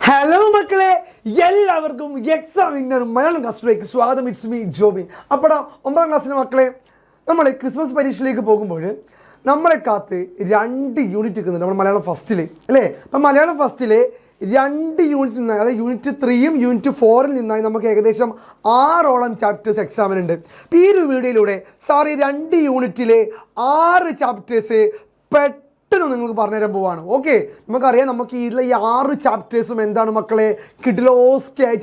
Hello മക്കളെ, എല്ലാവർക്കും exam winner Malayalam ക്ലാസ്സിലേക്ക് സ്വാഗതം. It's me Jobin. അപ്പോൾ 9ാം ക്ലാസ്സിലെ മക്കളെ, നമ്മൾ ക്രിസ്മസ് പരീക്ഷയിലേക്ക് പോകുമ്പോൾ നമ്മളെ കാത്ത് 2 യൂണിറ്റ് നിൽക്കുന്നുണ്ട് നമ്മൾ മലയാളം ഫസ്റ്റിൽ അല്ലേ. അപ്പം മലയാളം ഫസ്റ്റിൽ 2 യൂണിറ്റ് നിന്നായി, അതായത് യൂണിറ്റ് 3യും യൂണിറ്റ് 4ൽ നിന്നായി നമുക്ക് ഏകദേശം 6ഓളം ചാപ്റ്റേഴ്സ് എക്സാമിനുണ്ട്. അപ്പോൾ ഈ ഒരു വീഡിയോയിലൂടെ സാർ ഈ 2 യൂണിറ്റിലെ 6 ചാപ്റ്റേഴ്സ് പെട്ടെന്ന് നിങ്ങൾക്ക് പറഞ്ഞുതരാൻ പോവാണ്. ഓക്കെ, നമുക്കറിയാം നമുക്ക് ഈ 6 ചാപ്റ്റേഴ്സും എന്താണ് മക്കളെ, കിഡിലോസ്കിയായ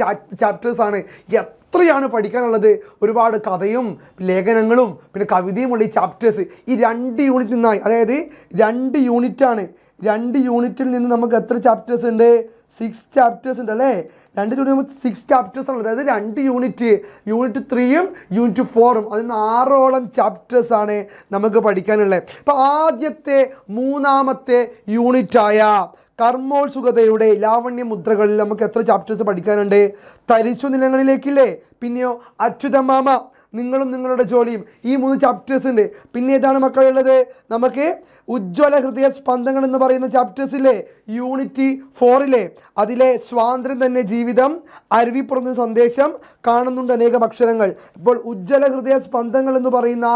ചാപ്റ്റേഴ്സാണ്. എത്രയാണ് പഠിക്കാനുള്ളത്, ഒരുപാട് കഥയും ലേഖനങ്ങളും പിന്നെ കവിതയുമുള്ള ഈ ചാപ്റ്റേഴ്സ് ഈ 2 യൂണിറ്റ് നിന്നായി, അതായത് 2 യൂണിറ്റാണ്. 2 യൂണിറ്റിൽ നിന്ന് നമുക്ക് എത്ര ചാപ്റ്റേഴ്സ് ഉണ്ട്? 6 ചാപ്റ്റേഴ്സ് ഉണ്ട് അല്ലേ. 2 യൂണിറ്റ് നമുക്ക് 6 ചാപ്റ്റേഴ്സ് ആണ്, അതായത് 2 യൂണിറ്റ് 3യും യൂണിറ്റ് 4ഉം അതിൽ നിന്ന് 6ഓളം ചാപ്റ്റേഴ്സാണ് നമുക്ക് പഠിക്കാനുള്ളത്. ഇപ്പോൾ ആദ്യത്തെ 3ാമത്തെ യൂണിറ്റായ കർമ്മോത്സുകതയുടെ ലാവണ്യ മുദ്രകളിൽ നമുക്ക് എത്ര ചാപ്റ്റേഴ്സ് പഠിക്കാനുണ്ട്? തരിശു നിലങ്ങളിലേക്കില്ലേ, പിന്നെയോ അച്യുതമാമ, നിങ്ങളും നിങ്ങളുടെ ജോലിയും, ഈ 3 ചാപ്റ്റേഴ്സ് ഉണ്ട്. പിന്നെ ഏതാണ് മക്കളുള്ളത്? നമുക്ക് ഉജ്ജ്വല ഹൃദയ സ്പന്ദങ്ങൾ എന്ന് പറയുന്ന ചാപ്റ്റേഴ്സില്ലേ, യൂണിറ്റ് 4ലെ അതിലെ സ്വാതന്ത്ര്യം തന്നെ ജീവിതം, അരുവിപ്പുറന്ന സന്ദേശം, കാണുന്നുണ്ട് അനേകം അക്ഷരങ്ങൾ. ഇപ്പോൾ ഉജ്ജ്വല ഹൃദയ സ്പന്ദങ്ങൾ എന്ന് പറയുന്ന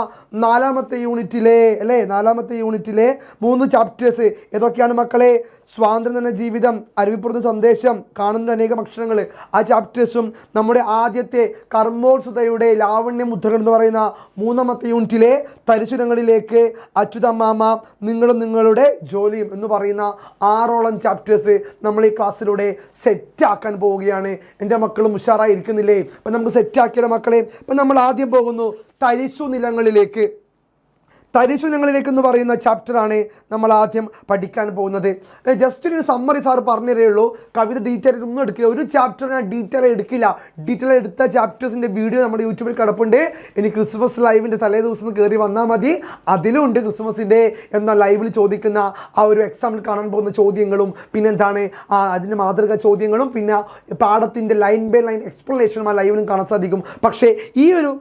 4ാമത്തെ യൂണിറ്റിലെ അല്ലേ, 4ാമത്തെ യൂണിറ്റിലെ 3 ചാപ്റ്റേഴ്സ് ഏതൊക്കെയാണ് മക്കളെ? സ്വാതന്ത്ര്യം തന്നെ ജീവിതം, അരുവിപ്പുറന്ന സന്ദേശം, കാണുന്നുണ്ട് അനേകം അക്ഷരങ്ങൾ. ആ ചാപ്റ്റേഴ്സും നമ്മുടെ ആദ്യത്തെ കർമ്മോത്സുതയുടെ ലാവണ്യ മുദ്രകൾ എന്ന് പറയുന്ന 3ാമത്തെ യൂണിറ്റിലെ തരിശുരങ്ങളിലേക്ക്, അച്യുതമാമ, നിങ്ങളും നിങ്ങളുടെ ജോലിയും എന്ന് പറയുന്ന 6ഓളം ചാപ്റ്റേഴ്സ് നമ്മൾ ഈ ക്ലാസ്സിലൂടെ സെറ്റാക്കാൻ പോവുകയാണ്. എൻ്റെ മക്കളും ഉഷാറായിരിക്കുന്നില്ലേ? അപ്പം നമുക്ക് സെറ്റാക്കിയ മക്കളെ, ഇപ്പം നമ്മൾ ആദ്യം പോകുന്നു തരിശു നിലങ്ങളിലേക്ക്. തരിശു നിലങ്ങളിലേക്കെന്ന് പറയുന്ന ചാപ്റ്ററാണ് നമ്മൾ ആദ്യം പഠിക്കാൻ പോകുന്നത്. ജസ്റ്റ് ഒരു സമ്മറി സാർ പറഞ്ഞു തരുള്ളൂ, കവിത ഡീറ്റെയിൽ ഒന്നും എടുക്കില്ല. ഒരു ചാപ്റ്റർ ഞാൻ ഡീറ്റെയിൽ എടുക്കില്ല. ഡീറ്റെയിൽ എടുത്ത ചാപ്റ്റേഴ്സിൻ്റെ വീഡിയോ നമ്മുടെ യൂട്യൂബിൽ കിടപ്പുണ്ട്. ഇനി ക്രിസ്മസ് ലൈവിൻ്റെ തലേ ദിവസം കയറി വന്നാൽ മതി, അതിലും ഉണ്ട് ക്രിസ്മസിൻ്റെ എന്ന ലൈവിൽ ചോദിക്കുന്ന ആ ഒരു എക്സാമിൽ കാണാൻ പോകുന്ന ചോദ്യങ്ങളും പിന്നെന്താണ് അതിൻ്റെ മാതൃക ചോദ്യങ്ങളും പിന്നെ പാഠത്തിൻ്റെ ലൈൻ ബൈ ലൈൻ എക്സ്പ്ലനേഷനും ആ ലൈവിലും കാണാൻ സാധിക്കും. പക്ഷേ ഈ ഒരു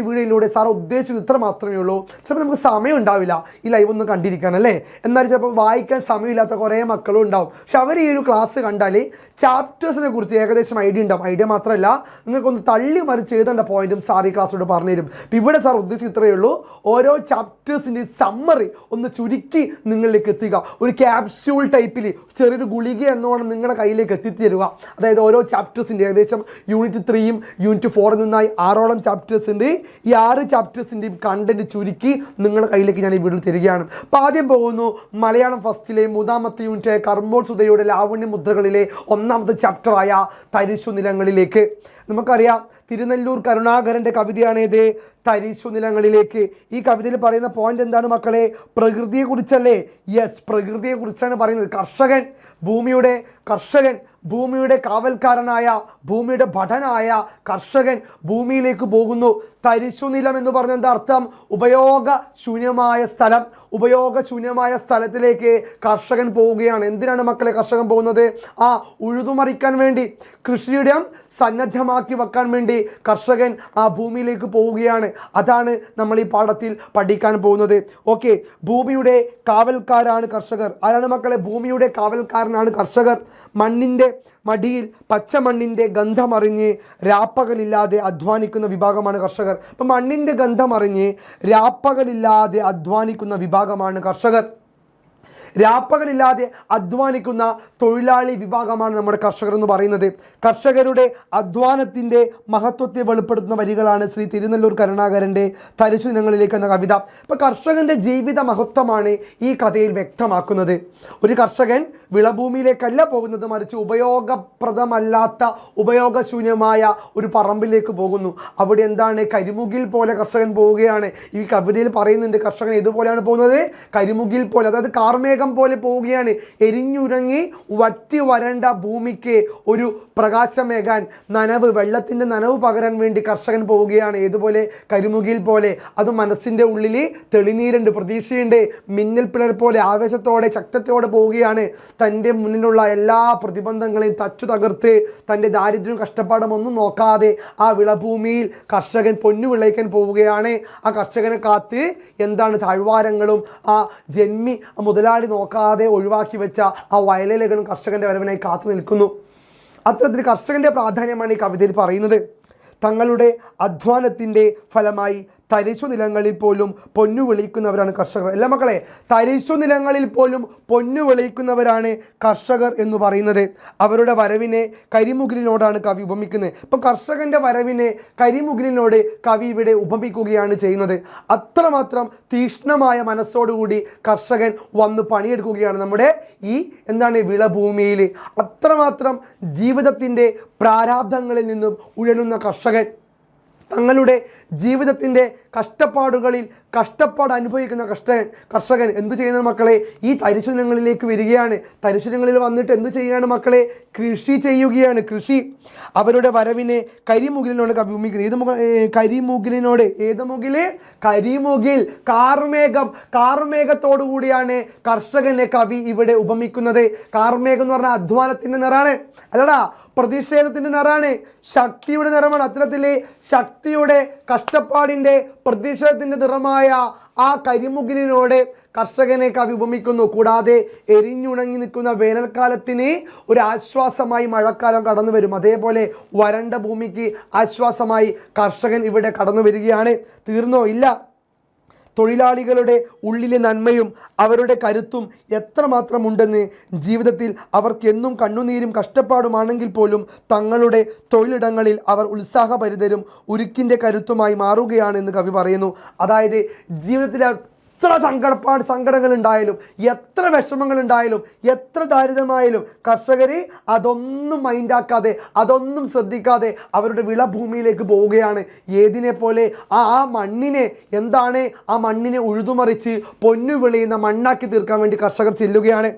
വീഡിയോയിലൂടെ സാർ ഉദ്ദേശിച്ചത് ഇത്ര മാത്രമേ ഉള്ളൂ. ചിലപ്പോൾ നമുക്ക് സമയം ഉണ്ടാവില്ല ഈ ലൈവ് ഒന്ന് കണ്ടിരിക്കാൻ അല്ലേ, എന്നാലും ചിലപ്പോൾ വായിക്കാൻ സമയമില്ലാത്ത കുറേ മക്കളും ഉണ്ടാവും. പക്ഷെ അവർ ഈ ഒരു ക്ലാസ് കണ്ടാൽ ചാപ്റ്റേഴ്സിനെ കുറിച്ച് ഏകദേശം ഐഡിയ ഉണ്ടാവും. ഐഡിയ മാത്രമല്ല, നിങ്ങൾക്കൊന്ന് തള്ളി മറിച്ച് എഴുതേണ്ട പോയിന്റും സാർ ഈ ക്ലാസ്സിലൂടെ പറഞ്ഞു തരും. അപ്പോൾ ഇവിടെ സാർ ഉദ്ദേശിച്ച് ഇത്രയേ ഉള്ളൂ, ഓരോ ചാപ്റ്റേഴ്സിൻ്റെ സമ്മറി ഒന്ന് ചുരുക്കി നിങ്ങളിലേക്ക് എത്തിക്കുക. ഒരു ക്യാപ്സ്യൂൾ ടൈപ്പിൽ ചെറിയൊരു ഗുളിക എന്നോണം നിങ്ങളുടെ കയ്യിലേക്ക് എത്തിത്തരുക. അതായത് ഓരോ ചാപ്റ്റേഴ്സിൻ്റെ ഏകദേശം യൂണിറ്റ് 3യും യൂണിറ്റ് 4ൽ നിന്നായി 6ഓളം ചാപ്റ്റേഴ്സ് ഉണ്ട്. ഈ 6 ചാപ്റ്റേഴ്സിൻ്റെയും കണ്ടന്റ് ചുരുക്കി നിങ്ങളുടെ കയ്യിലേക്ക് ഞാൻ ഈ വീഡിയോ തരികയാണ്. അപ്പോൾ ആദ്യം പോകുന്നു മലയാളം ഫസ്റ്റിലെ 3ാമത്തെ യൂണിറ്റ് കർമ്മോത്സുതയുടെ ലാവണ്യ മുദ്രകളിലെ 1ാമത്തെ ചാപ്റ്ററായ തരിശു നിലങ്ങളിലേക്ക്. നമുക്കറിയാം തിരുനെല്ലൂർ കരുണാകരൻ്റെ കവിതയാണേത്, തരിശു നിലങ്ങളിലേക്ക്. ഈ കവിതയിൽ പറയുന്ന പോയിന്റ് എന്താണ് മക്കളെ? പ്രകൃതിയെക്കുറിച്ചല്ലേ? യെസ്, പ്രകൃതിയെക്കുറിച്ചാണ് പറയുന്നത്. ഭൂമിയുടെ കാവൽക്കാരനായ, ഭൂമിയുടെ ഭടനായ കർഷകൻ ഭൂമിയിലേക്ക് പോകുന്നു. തരിശുനിലം എന്ന് പറഞ്ഞ എന്താ അർത്ഥം? ഉപയോഗശൂന്യമായ സ്ഥലത്തിലേക്ക് കർഷകൻ പോവുകയാണ്. എന്തിനാണ് മക്കളെ കർഷകൻ പോകുന്നത്? ഉഴുതുമറിക്കാൻ വേണ്ടി, കൃഷിയിടം സന്നദ്ധമാക്കി വെക്കാൻ വേണ്ടി കർഷകൻ ആ ഭൂമിയിലേക്ക് പോവുകയാണ്. അതാണ് നമ്മൾ ഈ പാഠത്തിൽ പഠിക്കാൻ പോകുന്നത്. ഓക്കെ, ഭൂമിയുടെ കാവൽക്കാരാണ് കർഷകർ. ആരാണ് മക്കളെ? ഭൂമിയുടെ കാവൽക്കാരനാണ് കർഷകർ. മണ്ണിൻ്റെ മടിയിൽ പച്ചമണ്ണിൻ്റെ ഗന്ധമറിഞ്ഞ് രാപ്പകലില്ലാതെ അധ്വാനിക്കുന്ന വിഭാഗമാണ് കർഷകർ. അപ്പം മണ്ണിൻ്റെ ഗന്ധമറിഞ്ഞ് രാപ്പകലില്ലാതെ അധ്വാനിക്കുന്ന വിഭാഗമാണ് കർഷകർ. രാപ്പകലില്ലാതെ അധ്വാനിക്കുന്ന തൊഴിലാളി വിഭാഗമാണ് നമ്മുടെ കർഷകർ എന്ന് പറയുന്നത്. കർഷകരുടെ അധ്വാനത്തിൻ്റെ മഹത്വത്തെ വെളിപ്പെടുത്തുന്ന വരികളാണ് ശ്രീ തിരുനെല്ലൂർ കരുണാകരൻ്റെ തരിശു ദിനങ്ങളിലേക്ക് എന്ന കവിത. ഇപ്പോൾ കർഷകൻ്റെ ജീവിത മഹത്വമാണ് ഈ കഥയിൽ വ്യക്തമാക്കുന്നത്. ഒരു കർഷകൻ വിളഭൂമിയിലേക്കല്ല പോകുന്നത്, മറിച്ച് ഉപയോഗപ്രദമല്ലാത്ത ഉപയോഗശൂന്യമായ ഒരു പറമ്പിലേക്ക് പോകുന്നു. അവിടെ എന്താണ്? കരിമുകിൽ പോലെ കർഷകൻ പോവുകയാണ്. ഈ കവിതയിൽ പറയുന്നുണ്ട് കർഷകൻ ഇതുപോലെയാണ് പോകുന്നത്, കരിമുകിൽ പോലെ, അതായത് കാർമേഘം പോലെ പോവുകയാണ്. എരിഞ്ഞുരങ്ങി വറ്റി വരണ്ട ഭൂമിക്ക് ഒരു പ്രകാശമേകാൻ, വെള്ളത്തിൻ്റെ നനവ് പകരാൻ വേണ്ടി കർഷകൻ പോവുകയാണ്. ഏതുപോലെ? കരിമുകിൽ പോലെ. അത് മനസ്സിൻ്റെ ഉള്ളിൽ തെളിനീരുണ്ട്, പ്രതീക്ഷയുണ്ട്, മിന്നൽ പിളർ പോലെ ആവേശത്തോടെ ശക്തത്തോടെ പോവുകയാണ്. തൻ്റെ മുന്നിലുള്ള എല്ലാ പ്രതിബന്ധങ്ങളെയും തച്ചു തകർത്ത് തൻ്റെ ദാരിദ്ര്യവും കഷ്ടപ്പാടും ഒന്നും നോക്കാതെ ആ വിളഭൂമിയിൽ കർഷകൻ പൊന്നു വിളയിക്കാൻ പോവുകയാണ്. ആ കർഷകനെ കാത്ത് എന്താണ് താഴ്വാരങ്ങളും ആ ജന്മി മുതലാളി നോക്കാതെ ഒഴിവാക്കി വെച്ച ആ വയലേലകളും കർഷകൻ്റെ വരവിനായി കാത്തു നിൽക്കുന്നു. അത്തരത്തിൽ കർഷകൻ്റെ പ്രാധാന്യമാണ് ഈ കവിതയിൽ പറയുന്നത്. തങ്ങളുടെ അധ്വാനത്തിൻ്റെ ഫലമായി തരിശു നിലങ്ങളിൽ പോലും പൊന്നു വിളിക്കുന്നവരാണ് കർഷകർ. അല്ല മക്കളെ, തരിശു നിലങ്ങളിൽ പോലും പൊന്നു വിളിക്കുന്നവരാണ് കർഷകർ എന്ന് പറയുന്നത്. അവരുടെ വരവിനെ കരിമുകിലിനോടാണ് കവി ഉപമിക്കുന്നത്. ഇപ്പം കർഷകൻ്റെ വരവിനെ കരിമുകിലിനോട് കവി ഇവിടെ ഉപമിക്കുകയാണ് ചെയ്യുന്നത്. അത്രമാത്രം തീക്ഷ്ണമായ മനസ്സോടുകൂടി കർഷകൻ വന്ന് പണിയെടുക്കുകയാണ് നമ്മുടെ ഈ വിളഭൂമിയിൽ. അത്രമാത്രം ജീവിതത്തിൻ്റെ പ്രാരാബ്ധങ്ങളിൽ നിന്നും ഉഴലുന്ന കർഷകൻ തങ്ങളുടെ ജീവിതത്തിൻ്റെ കഷ്ടപ്പാടുകളിൽ കഷ്ടപ്പാട് അനുഭവിക്കുന്ന കർഷകൻ എന്തു ചെയ്യുന്നത് മക്കളെ? ഈ തരിശുനിലങ്ങളിലേക്ക് വരികയാണ്. തരിശുനിലങ്ങളിൽ വന്നിട്ട് എന്തു ചെയ്യുകയാണ് മക്കളെ? കൃഷി ചെയ്യുകയാണ്. കൃഷി. അവരുടെ വരവിനെ കരിമുകിലിനോട് കവി ഉപമിക്കുന്നത്. കരിമുകിലിനോട്. ഏത് മുകില്? കരിമുകിൽ, കാർമേഘം. കാർമേഘത്തോടു കൂടിയാണ് കർഷകനെ കവി ഇവിടെ ഉപമിക്കുന്നത്. കാർമേഘം എന്ന് പറഞ്ഞാൽ അധ്വാനത്തിൻ്റെ നിറാണ്, അല്ലടാ, പ്രതിഷേധത്തിൻ്റെ നിറാണ്, ശക്തിയുടെ നിറമാണ്. അത്തരത്തിലെ ശക്തിയുടെ, കഷ്ടപ്പാടിൻ്റെ, പ്രതിഷേധത്തിൻ്റെ നിറമായ ആ കരിമുകിലിനോട് കർഷകനെ കവി ഉപമിക്കുന്നു. കൂടാതെ എരിഞ്ഞുണങ്ങി നിൽക്കുന്ന വേനൽക്കാലത്തിന് ഒരു ആശ്വാസമായി മഴക്കാലം കടന്നു വരും. അതേപോലെ വരണ്ട ഭൂമിക്ക് ആശ്വാസമായി കർഷകൻ ഇവിടെ കടന്നു വരികയാണ്. തീർന്നോ? ഇല്ല. തൊഴിലാളികളുടെ ഉള്ളിലെ നന്മയും അവരുടെ കരുത്തും എത്രമാത്രം ഉണ്ടെന്ന് ജീവിതത്തിൽ അവർക്കെന്നും കണ്ണുനീരും കഷ്ടപ്പാടുമാണെങ്കിൽ പോലും തങ്ങളുടെ തൊഴിലിടങ്ങളിൽ അവർ ഉത്സാഹഭരിതരും ഉരുക്കിൻ്റെ കരുത്തുമായി മാറുകയാണെന്ന് കവി പറയുന്നു. അതായത് ജീവിതത്തിലെ എത്ര സങ്കടങ്ങൾ ഉണ്ടായാലും, എത്ര വിഷമങ്ങൾ ഉണ്ടായാലും, എത്ര ദാരിദ്ര്യമായാലും കർഷകർ അതൊന്നും മൈൻഡാക്കാതെ, അതൊന്നും ശ്രദ്ധിക്കാതെ അവരുടെ വിളഭൂമിയിലേക്ക് പോവുകയാണ്. ഏതിനെ പോലെ? ആ മണ്ണിനെ ആ മണ്ണിനെ ഉഴുതുമറിച്ച് പൊന്നു വിളയുന്ന മണ്ണാക്കി തീർക്കാൻ വേണ്ടി കർഷകർ ചെല്ലുകയാണ്.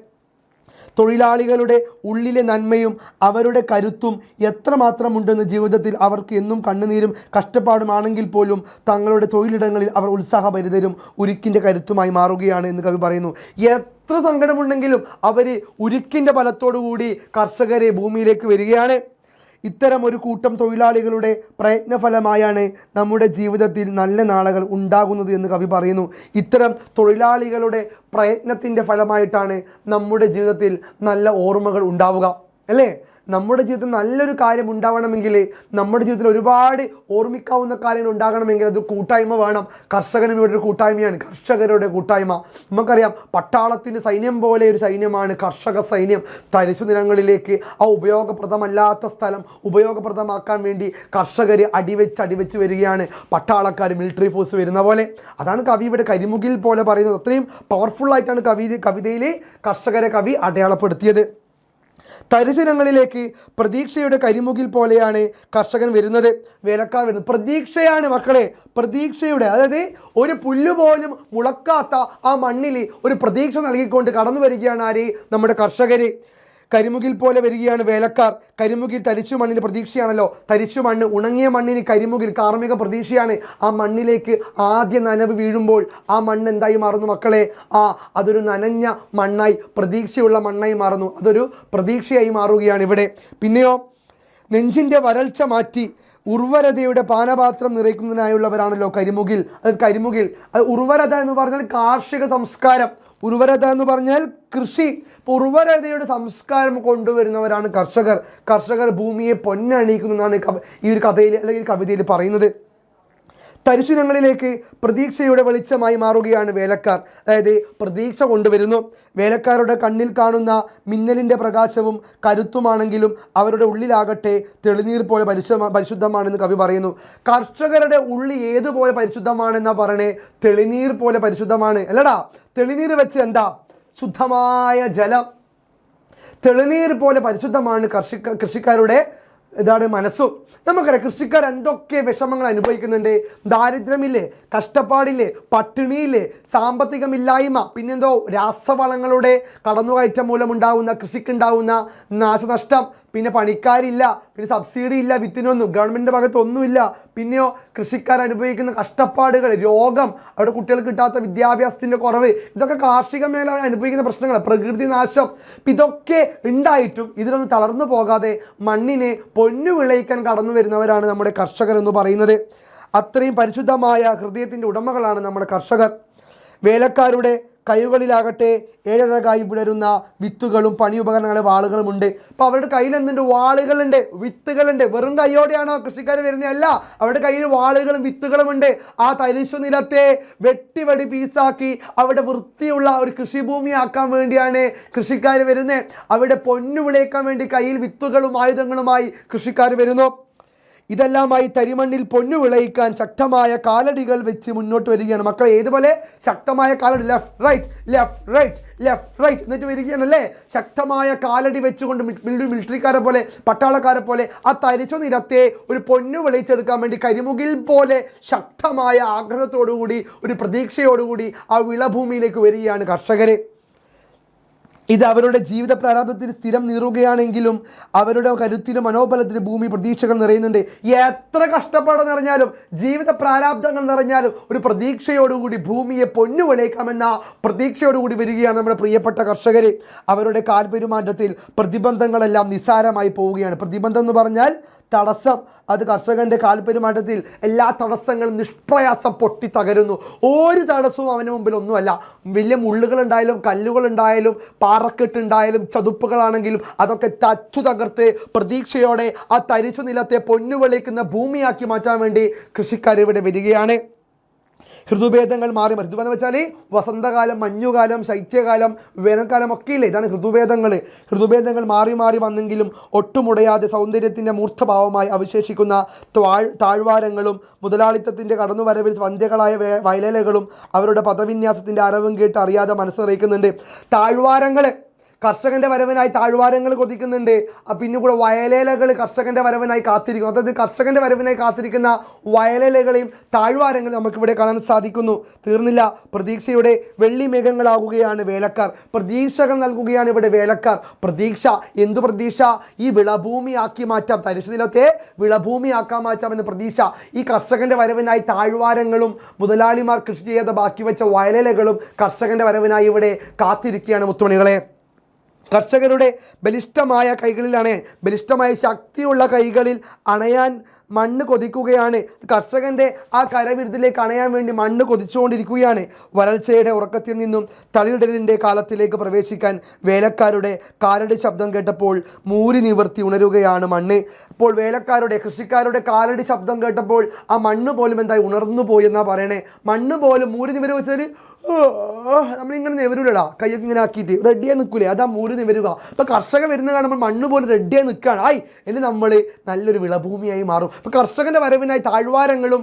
തൊഴിലാളികളുടെ ഉള്ളിലെ നന്മയും അവരുടെ കരുത്തും എത്രമാത്രമുണ്ടെന്ന് ജീവിതത്തിൽ അവർക്ക് എന്നും കണ്ണുനീരും കഷ്ടപ്പാടുമാണെങ്കിൽ പോലും തങ്ങളുടെ തൊഴിലിടങ്ങളിൽ അവർ ഉത്സാഹഭരിതരും ഉരുക്കിൻ്റെ കരുത്തുമായി മാറുകയാണ് എന്ന് കവി പറയുന്നു. എത്ര സങ്കടമുണ്ടെങ്കിലും അവർ ഉരുക്കിൻ്റെ ബലത്തോടുകൂടി കർഷകരെ ഭൂമിയിലേക്ക് വരികയാണ്. ഇത്തരം ഒരു കൂട്ടം തൊഴിലാളികളുടെ പ്രയത്നഫലമായാണ് നമ്മുടെ ജീവിതത്തിൽ നല്ല നാളുകൾ ഉണ്ടാകുന്നത് എന്ന് കവി പറയുന്നു. ഇത്തരം തൊഴിലാളികളുടെ പ്രയത്നത്തിൻ്റെ ഫലമായിട്ടാണ് നമ്മുടെ ജീവിതത്തിൽ നല്ല ഓർമ്മകൾ ഉണ്ടാവുക, അല്ലേ? നമ്മുടെ ജീവിതത്തിൽ നല്ലൊരു കാര്യം ഉണ്ടാവണമെങ്കിൽ, നമ്മുടെ ജീവിതത്തിൽ ഒരുപാട് ഓർമ്മിക്കാവുന്ന കാര്യങ്ങൾ ഉണ്ടാകണമെങ്കിൽ അത് കൂട്ടായ്മ വേണം. കർഷകനും ഇവിടെ ഒരു കൂട്ടായ്മയാണ്, കർഷകരുടെ കൂട്ടായ്മ. നമുക്കറിയാം, പട്ടാളത്തിൻ്റെ സൈന്യം പോലെ ഒരു സൈന്യമാണ് കർഷക സൈന്യം. തരിശു നിലങ്ങളിലേക്ക് ആ ഉപയോഗപ്രദമല്ലാത്ത സ്ഥലം ഉപയോഗപ്രദമാക്കാൻ വേണ്ടി കർഷകർ അടിവെച്ച് വരികയാണ്. പട്ടാളക്കാർ, മിലിറ്ററി ഫോഴ്സ് വരുന്ന പോലെ. അതാണ് കവി ഇവിടെ കരിമുകിൽ പോലെ പറയുന്നത്. അത്രയും പവർഫുള്ളായിട്ടാണ് കവിതയിൽ കർഷകരെ കവി അടയാളപ്പെടുത്തിയത്. തരിശുരങ്ങളിലേക്ക് പ്രതീക്ഷയുടെ കരിമുകിൽ പോലെയാണ് കർഷകൻ വരുന്നത്, വേലക്കാർ വരുന്നത്. പ്രതീക്ഷയാണ് മക്കളെ, പ്രതീക്ഷയുടെ. അതായത് ഒരു പുല്ലുപോലും മുളക്കാത്ത ആ മണ്ണിൽ ഒരു പ്രതീക്ഷ നൽകിക്കൊണ്ട് കടന്നു വരികയാണ് ആര്? നമ്മുടെ കർഷകർ. കരിമുകിൽ പോലെ വരികയാണ് വേലക്കാർ. കരിമുകിൽ തരിശു മണ്ണിന് പ്രതീക്ഷയാണല്ലോ. തരിശു മണ്ണ്, ഉണങ്ങിയ മണ്ണിന് കരിമുകിൽ കാർമിക പ്രതീക്ഷയാണ്. ആ മണ്ണിലേക്ക് ആദ്യ നനവ് വീഴുമ്പോൾ ആ മണ്ണ് എന്തായി മാറുന്നു മക്കളെ? അതൊരു നനഞ്ഞ മണ്ണായി, പ്രതീക്ഷയുള്ള മണ്ണായി മാറുന്നു. അതൊരു പ്രതീക്ഷയായി മാറുകയാണ് ഇവിടെ. പിന്നെയോ, നെഞ്ചിൻ്റെ വരൾച്ച മാറ്റി ഉർവരതയുടെ പാനപാത്രം നിറയ്ക്കുന്നതിനായുള്ളവരാണല്ലോ കരിമുകിൽ. അത് ഉർവരത എന്ന് പറഞ്ഞാൽ കാർഷിക സംസ്കാരം, ഉർവരത എന്ന് പറഞ്ഞാൽ കൃഷി. ഉർവരതയുടെ സംസ്കാരം കൊണ്ടുവരുന്നവരാണ് കർഷകർ ഭൂമിയെ പൊന്നണിയിക്കുന്നതാണ് ഈ ഒരു കഥയിൽ അല്ലെങ്കിൽ കവിതയിൽ പറയുന്നത്. തരിശുരങ്ങളിലേക്ക് പ്രതീക്ഷയുടെ വെളിച്ചമായി മാറുകയാണ് വേലക്കാർ. അതായത് പ്രതീക്ഷ കൊണ്ടുവരുന്നു. വേലക്കാരുടെ കണ്ണിൽ കാണുന്ന മിന്നലിൻ്റെ പ്രകാശവും കരുത്തുമാണെങ്കിലും അവരുടെ ഉള്ളിലാകട്ടെ തെളിനീർ പോലെ പരിശുദ്ധമാണെന്ന് കവി പറയുന്നു. കർഷകരുടെ ഉള്ളി ഏതുപോലെ പരിശുദ്ധമാണെന്നാ പറയണേ? തെളിനീർ പോലെ പരിശുദ്ധമാണ്, അല്ലടാ. തെളിനീർ വെച്ച് എന്താ? ശുദ്ധമായ ജലം. തെളിനീർ പോലെ പരിശുദ്ധമാണ് കൃഷിക്കാരുടെ മനസ്സും. നമുക്കറിയാം, കൃഷിക്കാർ എന്തൊക്കെ വിഷമങ്ങൾ അനുഭവിക്കുന്നുണ്ട്. ദാരിദ്ര്യമില്ലേ, കഷ്ടപ്പാടില്ലേ, പട്ടിണിയില്ലേ, സാമ്പത്തികമില്ലായ്മ, പിന്നെന്തോ രാസവളങ്ങളുടെ കടന്നുകയറ്റം മൂലമുണ്ടാകുന്ന കൃഷിക്കുണ്ടാകുന്ന നാശനഷ്ടം, പിന്നെ പണിക്കാരില്ല, പിന്നെ സബ്സിഡി ഇല്ല, വിത്തിനൊന്നും ഗവൺമെൻറ്റിൻ്റെ ഭാഗത്തൊന്നുമില്ല. പിന്നെയോ കൃഷിക്കാർ അനുഭവിക്കുന്ന കഷ്ടപ്പാടുകൾ, രോഗം, അവരുടെ കുട്ടികൾക്ക് കിട്ടാത്ത വിദ്യാഭ്യാസത്തിൻ്റെ കുറവ്, ഇതൊക്കെ കാർഷിക മേഖല അനുഭവിക്കുന്ന പ്രശ്നങ്ങൾ, പ്രകൃതി നാശം. ഇതൊക്കെ ഉണ്ടായിട്ടും ഇതിലൊന്നും തളർന്നു പോകാതെ മണ്ണിനെ പൊന്നു വിളയിക്കാൻ കടന്നു വരുന്നവരാണ് നമ്മുടെ കർഷകർ എന്ന് പറയുന്നത്. അത്രയും പരിശുദ്ധമായ ഹൃദയത്തിൻ്റെ ഉടമകളാണ് നമ്മുടെ കർഷകർ. വേലക്കാരുടെ കൈകളിലാകട്ടെ ഏഴഴകായി വിടരുന്ന വിത്തുകളും പണിയുപകരണങ്ങളും വാളുകളും ഉണ്ട്. അപ്പോൾ അവരുടെ കയ്യിൽ എന്തുണ്ട്? വാളുകളുണ്ട്, വിത്തുകളുണ്ട്. വെറും കൈയോടെയാണോ കൃഷിക്കാർ വരുന്നതല്ല, അവരുടെ കയ്യിൽ വാളുകളും വിത്തുകളും ഉണ്ട്. ആ തരിശു നിലത്തെ വെട്ടി പീസാക്കി അവിടെ വൃത്തിയുള്ള ഒരു കൃഷിഭൂമിയാക്കാൻ വേണ്ടിയാണ് കൃഷിക്കാർ വരുന്നത്. അവിടെ പൊന്നു വിളയിക്കാൻ വേണ്ടി കയ്യിൽ വിത്തുകളും ആയുധങ്ങളുമായി കൃഷിക്കാർ വരുന്നു. ഇതെല്ലാമായി തരിമണ്ണിൽ പൊന്നു വിളയിക്കാൻ ശക്തമായ കാലടികൾ വെച്ച് മുന്നോട്ട് വരികയാണ്. മക്കളെ ഏതുപോലെ ശക്തമായ കാലടി, left right left right left right എന്നിട്ട് വരികയാണല്ലേ. ശക്തമായ കാലടി വെച്ചുകൊണ്ട് മിലിറ്ററിക്കാരെ പോലെ, പട്ടാളക്കാരെ പോലെ ആ തരിച്ച നിരത്തെ ഒരു പൊന്നു വിളയിച്ചെടുക്കാൻ വേണ്ടി കരിമുകിൽ പോലെ ശക്തമായ ആഗ്രഹത്തോടുകൂടി, ഒരു പ്രതീക്ഷയോടുകൂടി ആ വിളഭൂമിയിലേക്ക് വരികയാണ് കർഷകർ. ഇത് അവരുടെ ജീവിത പ്രാരാബ്ധത്തിൽ സ്ഥിരം നീറുകയാണെങ്കിലും അവരുടെ കരുത്തിലും മനോബലത്തിലും ഭൂമി പ്രതീക്ഷകൾ നിറയുന്നുണ്ട്. എത്ര കഷ്ടപ്പാട് നിറഞ്ഞാലും, ജീവിത പ്രാരാബ്ധങ്ങൾ നിറഞ്ഞാലും ഒരു പ്രതീക്ഷയോടുകൂടി ഭൂമിയെ പൊന്നു വിളയിക്കാമെന്ന പ്രതീക്ഷയോടുകൂടി വരികയാണ് നമ്മുടെ പ്രിയപ്പെട്ട കർഷകർ. അവരുടെ കാൽപെരുമാറ്റത്തിൽ പ്രതിബന്ധങ്ങളെല്ലാം നിസ്സാരമായി പോവുകയാണ്. പ്രതിബന്ധം എന്ന് പറഞ്ഞാൽ തടസ്സം. അത് കർഷകൻ്റെ കാൽപെരുമാറ്റത്തിൽ എല്ലാ തടസ്സങ്ങളും നിഷ്പ്രയാസം പൊട്ടി തകരുന്നു. ഒരു തടസ്സവും അവന് മുമ്പിൽ ഒന്നുമല്ല. വലിയ മുള്ളുകളുണ്ടായാലും കല്ലുകളുണ്ടായാലും പാറക്കെട്ടുണ്ടായാലും ചതുപ്പുകളാണെങ്കിലും അതൊക്കെ തച്ചു തകർത്ത് പ്രതീക്ഷയോടെ ആ തരിച്ചു നിലത്തെ പൊന്നു വിളയിക്കുന്ന ഭൂമിയാക്കി മാറ്റാൻ വേണ്ടി കൃഷിക്കാർ ഇവിടെ വരികയാണ്. ഋതുഭേദങ്ങൾ മാറി. ഋതുഭേദം വെച്ചാൽ വസന്തകാലം, മഞ്ഞുകാലം, ശൈത്യകാലം, വേനൽക്കാലം ഒക്കെ ഇല്ലേ, ഇതാണ് ഋതുഭേദങ്ങൾ. ഋതുഭേദങ്ങൾ മാറി മാറി വന്നെങ്കിലും ഒട്ടുമുടയാതെ സൗന്ദര്യത്തിൻ്റെ മൂർത്തഭാവമായി അവശേഷിക്കുന്ന താഴ്വാരങ്ങളും മുതലാളിത്തത്തിൻ്റെ കടന്നുവരവിൽ വന്ധ്യകളായ വയലലകളും അവരുടെ പദവിന്യാസത്തിൻ്റെ അരവും കേട്ട് അറിയാതെ മനസ്സറിയിക്കുന്നുണ്ട്. താഴ്വാരങ്ങൾ കർഷകൻ്റെ വരവിനായി താഴ്വാരങ്ങൾ കൊതിക്കുന്നുണ്ട്. പിന്നെ കൂടെ വയലേലകൾ കർഷകൻ്റെ വരവിനായി കാത്തിരിക്കുന്നു. അതായത് കർഷകൻ്റെ വരവിനായി കാത്തിരിക്കുന്ന വയലേലകളെയും താഴ്വാരങ്ങൾ നമുക്കിവിടെ കാണാൻ സാധിക്കുന്നു. തീർന്നില്ല, പ്രതീക്ഷയുടെ വെള്ളി മേഘങ്ങളാകുകയാണ് വേലക്കാർ. പ്രതീക്ഷകൾ നൽകുകയാണ് ഇവിടെ വേലക്കാർ. പ്രതീക്ഷ, എന്തു പ്രതീക്ഷ? ഈ വിളഭൂമിയാക്കി മാറ്റാം, തരിശു നിലത്തെ വിളഭൂമിയാക്കാൻ മാറ്റാമെന്ന പ്രതീക്ഷ. ഈ കർഷകൻ്റെ വരവിനായി താഴ്വാരങ്ങളും മുതലാളിമാർ കൃഷി ചെയ്യാതെ ബാക്കി വെച്ച വയലേലകളും കർഷകൻ്റെ വരവിനായി ഇവിടെ കാത്തിരിക്കുകയാണ് മുത്തുമണികളെ. കർഷകരുടെ ബലിഷ്ഠമായ കൈകളിലാണ്, ബലിഷ്ഠമായ ശക്തിയുള്ള കൈകളിൽ അണയാൻ മണ്ണ് കൊതിക്കുകയാണ്. കർഷകൻ്റെ ആ കരവിരുതിലേക്ക് അണയാൻ വേണ്ടി മണ്ണ് കൊതിച്ചുകൊണ്ടിരിക്കുകയാണ്. വരൾച്ചയുടെ ഉറക്കത്തിൽ നിന്നും തളിരിടലിൻ്റെ കാലത്തിലേക്ക് പ്രവേശിക്കാൻ വേലക്കാരുടെ കാലടി ശബ്ദം കേട്ടപ്പോൾ മൂരി നിവർത്തി ഉണരുകയാണ് മണ്ണ്. അപ്പോൾ വേലക്കാരുടെ, കൃഷിക്കാരുടെ കാലടി ശബ്ദം കേട്ടപ്പോൾ ആ മണ്ണ് പോലും എന്തായി ഉണർന്നു പോയി എന്നാ പറയണേ. മണ്ണ് പോലും മൂരി നിവരുക വെച്ചാൽ നമ്മളിങ്ങനെ നിവരൂലടാ, കൈയൊക്കെ ഇങ്ങനെ ആക്കിയിട്ട് റെഡിയായി നിൽക്കൂലേ, അതാ മൂരി നിവരുക. അപ്പോൾ കർഷകൻ വരുന്ന കാണുമ്പോൾ മണ്ണ് പോലും റെഡിയായി നിൽക്കുകയാണ്. ഇനി നമ്മൾ നല്ലൊരു വിളഭൂമിയായി മാറും. അപ്പോൾ കർഷകൻ്റെ വരവിനായി താഴ്വാരങ്ങളും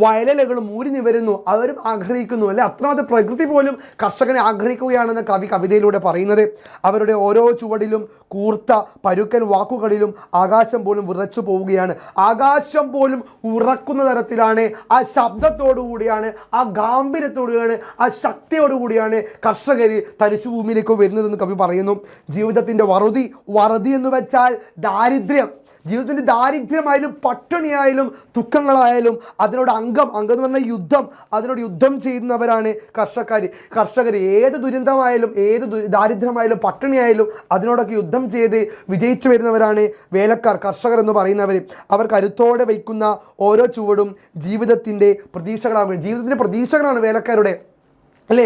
വയലലകളും മൂരി നിവരുന്നു, അവരും ആഗ്രഹിക്കുന്നു അല്ലേ. അത്രമാത്രം പ്രകൃതി പോലും കർഷകനെ ആഗ്രഹിക്കുകയാണെന്ന് കവിതയിലൂടെ പറയുന്നത്. അവരുടെ ഓരോ ചുവടിലും കൂർത്ത പരുക്കൻ വാക്കുകളിലും ആകാശം പോലും വിറച്ചു പോവുകയാണ്. ആകാശം പോലും ഉറക്കുന്ന തരത്തിലാണ്, ആ ശബ്ദത്തോടുകൂടിയാണ്, ആ ഗാംഭീര്യത്തോടുകൂടിയാണ്, ആ ശക്തിയോടുകൂടിയാണ് കർഷകർ തരിശു ഭൂമിയിലേക്ക് വരുന്നതെന്ന് കവി പറയുന്നു. ജീവിതത്തിൻ്റെ വറുതി എന്ന് വെച്ചാൽ ദാരിദ്ര്യം. ജീവിതത്തിൻ്റെ ദാരിദ്ര്യമായാലും പട്ടിണിയായാലും ദുഃഖങ്ങളായാലും അതിനോട് അംഗം എന്ന് പറഞ്ഞാൽ യുദ്ധം, അതിനോട് യുദ്ധം ചെയ്യുന്നവരാണ് കർഷകർ. ഏത് ദുരന്തമായാലും, ഏത് ദാരിദ്ര്യമായാലും പട്ടിണിയായാലും അതിനോടൊക്കെ യുദ്ധം ചെയ്ത് വിജയിച്ചു വരുന്നവരാണ് വേലക്കാർ, കർഷകർ എന്ന് പറയുന്നവർ. അവർ കരുത്തോടെ വയ്ക്കുന്ന ഓരോ ചുവടും ജീവിതത്തിൻ്റെ പ്രതീക്ഷകളാണ് വേലക്കാരുടെ അല്ലേ.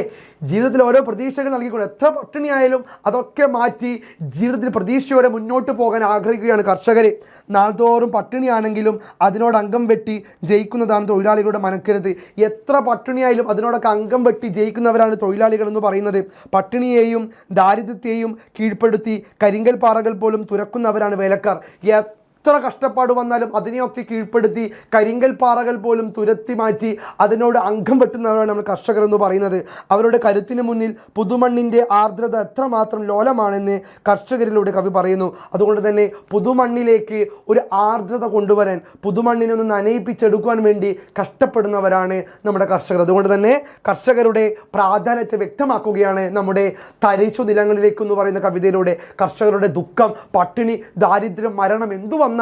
ജീവിതത്തിൽ ഓരോ പ്രതീക്ഷകൾ നൽകിക്കൊണ്ട് എത്ര പട്ടിണിയായാലും അതൊക്കെ മാറ്റി ജീവിതത്തിൽ പ്രതീക്ഷയോടെ മുന്നോട്ട് പോകാൻ ആഗ്രഹിക്കുകയാണ് കർഷകർ. നാൾതോറും പട്ടിണിയാണെങ്കിലും അതിനോട് അംഗം വെട്ടി ജയിക്കുന്നതാണ് തൊഴിലാളികളുടെ മനക്കരുത്. എത്ര പട്ടിണിയായാലും അതിനോടൊക്കെ അംഗം വെട്ടി ജയിക്കുന്നവരാണ് തൊഴിലാളികൾ എന്ന് പറയുന്നത്. പട്ടിണിയെയും ദാരിദ്ര്യത്തെയും കീഴ്പ്പെടുത്തി കരിങ്കൽ പാറകൾ പോലും തുരക്കുന്നവരാണ് വേലക്കാർ. എത്ര കഷ്ടപ്പാട് വന്നാലും അതിനെയൊക്കെ കീഴ്പ്പെടുത്തി കരിങ്കൽ പാറകൾ പോലും തുരത്തി മാറ്റി അതിനോട് അംഗം വെട്ടുന്നവരാണ് നമ്മൾ കർഷകർ എന്ന് പറയുന്നത്. അവരുടെ കരുത്തിന് മുന്നിൽ പുതുമണ്ണിൻ്റെ ആർദ്രത എത്രമാത്രം ലോലമാണെന്ന് കർഷകരിലൂടെ കവി പറയുന്നു. അതുകൊണ്ട് തന്നെ പുതുമണ്ണിലേക്ക് ഒരു ആർദ്രത കൊണ്ടുവരാൻ, പുതുമണ്ണിനെ ഒന്ന് നനയിപ്പിച്ചെടുക്കുവാൻ വേണ്ടി കഷ്ടപ്പെടുന്നവരാണ് നമ്മുടെ കർഷകർ. അതുകൊണ്ട് തന്നെ കർഷകരുടെ പ്രാധാന്യത്തെ വ്യക്തമാക്കുകയാണ് നമ്മുടെ തരിശു നിലങ്ങളിലേക്ക് എന്ന് പറയുന്ന കവിതയിലൂടെ. കർഷകരുടെ ദുഃഖം, പട്ടിണി, ദാരിദ്ര്യം, മരണം എന്തു വന്നാലും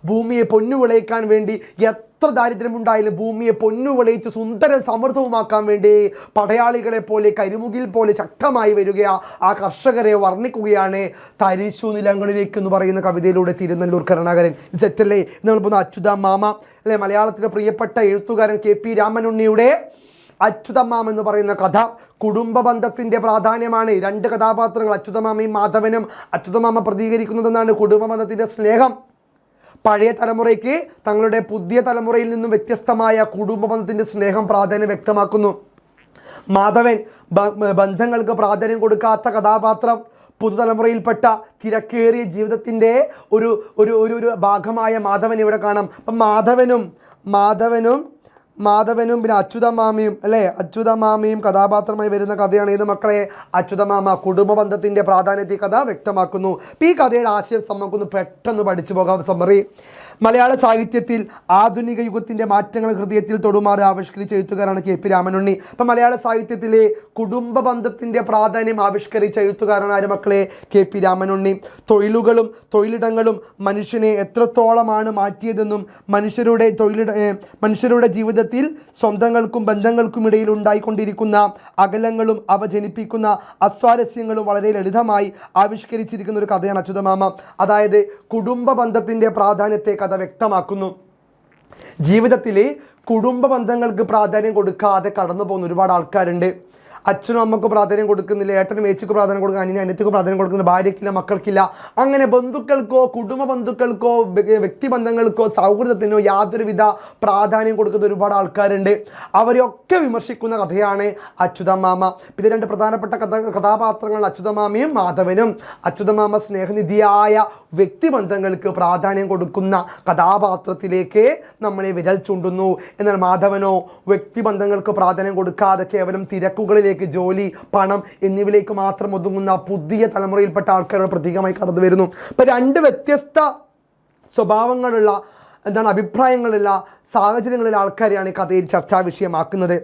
ഭൂമിയെ പൊന്നു വിളയിക്കാൻ വേണ്ടി, എത്ര ദാരിദ്ര്യമുണ്ടായാലും ഭൂമിയെ പൊന്നു വിളയിച്ച് സുന്ദര സമൃദ്ധവുമാക്കാൻ വേണ്ടി പടയാളികളെ പോലെ, കരിമുകിൽ പോലെ ശക്തമായി വരികയാ ആ കർഷകരെ വർണ്ണിക്കുകയാണ് തരിശു നിലങ്ങളിലേക്ക് എന്ന് പറയുന്ന കവിതയിലൂടെ തിരുനെല്ലൂർ കരുണാകരൻ. സെറ്റല്ലേ? നമ്മൾ പോകുന്ന അച്യുത മാമ അല്ലെ, മലയാളത്തിലെ പ്രിയപ്പെട്ട എഴുത്തുകാരൻ KP രാമനുണ്ണിയുടെ അച്യുതമാമ എന്ന് പറയുന്ന കഥ. കുടുംബ ബന്ധത്തിൻ്റെ പ്രാധാന്യമാണ്. രണ്ട് കഥാപാത്രങ്ങൾ അച്യുതമാമയും മാധവനും. അച്യുതമാമ പ്രതികരിക്കുന്നതെന്നാണ് കുടുംബ ബന്ധത്തിൻ്റെ സ്നേഹം. പഴയ തലമുറയ്ക്ക് തങ്ങളുടെ പുതിയ തലമുറയിൽ നിന്നും വ്യത്യസ്തമായ കുടുംബ ബന്ധത്തിൻ്റെ സ്നേഹം പ്രാധാന്യം വ്യക്തമാക്കുന്നു. മാധവൻ ബന്ധങ്ങൾക്ക് പ്രാധാന്യം കൊടുക്കാത്ത കഥാപാത്രം. പുതുതലമുറയിൽപ്പെട്ട തിരക്കേറിയ ജീവിതത്തിൻ്റെ ഒരു ഒരു ഒരു ഭാഗമായ മാധവൻ ഇവിടെ കാണാം. അപ്പം മാധവനും പിന്നെ അച്യുതമാമയും അല്ലേ, അച്യുതമാമയും കഥാപാത്രമായി വരുന്ന കഥയാണ് ഏത് മക്കളെ? അച്യുതമാമ. കുടുംബ ബന്ധത്തിൻ്റെ പ്രാധാന്യത്തെ കഥ വ്യക്തമാക്കുന്നു. ഈ കഥയുടെ ആശയം നമുക്കൊന്ന് പെട്ടെന്ന് പഠിച്ചു പോകാം. സമ്മറി: മലയാള സാഹിത്യത്തിൽ ആധുനിക യുഗത്തിൻ്റെ മാറ്റങ്ങൾ ഹൃദയത്തിൽ തൊടുമാറി ആവിഷ്കരിച്ച എഴുത്തുകാരാണ് KP രാമനുണ്ണി. അപ്പം മലയാള സാഹിത്യത്തിലെ കുടുംബ ബന്ധത്തിൻ്റെ പ്രാധാന്യം ആവിഷ്കരിച്ച എഴുത്തുകാരാണ് ആര് മക്കളെ? KP രാമനുണ്ണി. തൊഴിലുകളും തൊഴിലിടങ്ങളും മനുഷ്യനെ എത്രത്തോളമാണ് മാറ്റിയതെന്നും മനുഷ്യരുടെ ജീവിതത്തിൽ സ്വന്തങ്ങൾക്കും ബന്ധങ്ങൾക്കും ഇടയിൽ ഉണ്ടായിക്കൊണ്ടിരിക്കുന്ന അകലങ്ങളും അവ ജനിപ്പിക്കുന്ന അസ്വാരസ്യങ്ങളും വളരെ ലളിതമായി ആവിഷ്കരിച്ചിരിക്കുന്ന ഒരു കഥയാണ് അച്യുതമാമ. അതായത് കുടുംബ ബന്ധത്തിൻ്റെ പ്രാധാന്യത്തെ കഥ വ്യക്തമാക്കുന്നു. ജീവിതത്തിൽ കുടുംബ ബന്ധങ്ങൾക്ക് പ്രാധാന്യം കൊടുക്കാതെ കടന്നു പോകുന്ന ഒരുപാട് ആൾക്കാരുണ്ട്. അച്ഛനും അമ്മക്ക് പ്രാധാന്യം കൊടുക്കുന്നില്ല, ഏട്ടനും ഏച്ചിക്ക് പ്രാധാന്യം കൊടുക്കുക, അനിയത്തിക്ക് പ്രാധാന്യം കൊടുക്കുന്നില്ല, ഭാര്യയ്ക്കില്ല, മക്കൾക്കില്ല. അങ്ങനെ ബന്ധുക്കൾക്കോ കുടുംബ ബന്ധുക്കൾക്കോ വ്യക്തിബന്ധങ്ങൾക്കോ സൗഹൃദത്തിനോ യാതൊരുവിധ പ്രാധാന്യം കൊടുക്കുന്ന ഒരുപാട് ആൾക്കാരുണ്ട്. അവരെയൊക്കെ വിമർശിക്കുന്ന കഥയാണ് അച്യുതമാമ. പിന്നെ രണ്ട് പ്രധാനപ്പെട്ട കഥാപാത്രങ്ങൾ അച്യുതമാമയും മാധവനും. അച്യുതമാമ സ്നേഹനിധിയായ വ്യക്തിബന്ധങ്ങൾക്ക് പ്രാധാന്യം കൊടുക്കുന്ന കഥാപാത്രത്തിലേക്ക് നമ്മളെ വിരൽ ചൂണ്ടുന്നു. എന്നാൽ മാധവനോ വ്യക്തിബന്ധങ്ങൾക്ക് പ്രാധാന്യം കൊടുക്കാതെ കേവലം തിരക്കുകളിലേക്ക്, ജോലി, പണം എന്നിവയിലേക്ക് മാത്രം ഒതുങ്ങുന്ന പുതിയ തലമുറയിൽപ്പെട്ട ആൾക്കാരുടെ പ്രതീകമായി കടന്നു വരുന്നു. ഇപ്പം രണ്ട് വ്യത്യസ്ത സ്വഭാവങ്ങളുള്ള അഭിപ്രായങ്ങളുള്ള സാഹചര്യങ്ങളിലെ ആൾക്കാരെയാണ് ഈ കഥയിൽ ചർച്ചാ വിഷയമാക്കുന്നത്.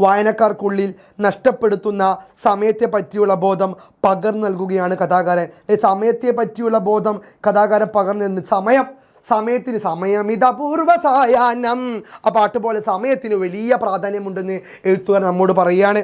വായനക്കാർക്കുള്ളിൽ നഷ്ടപ്പെടുത്തുന്ന സമയത്തെ പറ്റിയുള്ള ബോധം പകർന്നു നൽകുകയാണ് കഥാകാരൻ. സമയത്തെ പറ്റിയുള്ള ബോധം കഥാകാരൻ പകർന്നു നൽകുന്നു. സമയത്തിന് സമയമിതപൂർവ സായാഹ്നം, ആ പാട്ട് പോലെ സമയത്തിന് വലിയ പ്രാധാന്യമുണ്ടെന്ന് എഴുത്തുകാരൻ നമ്മോട് പറയുകയാണ്.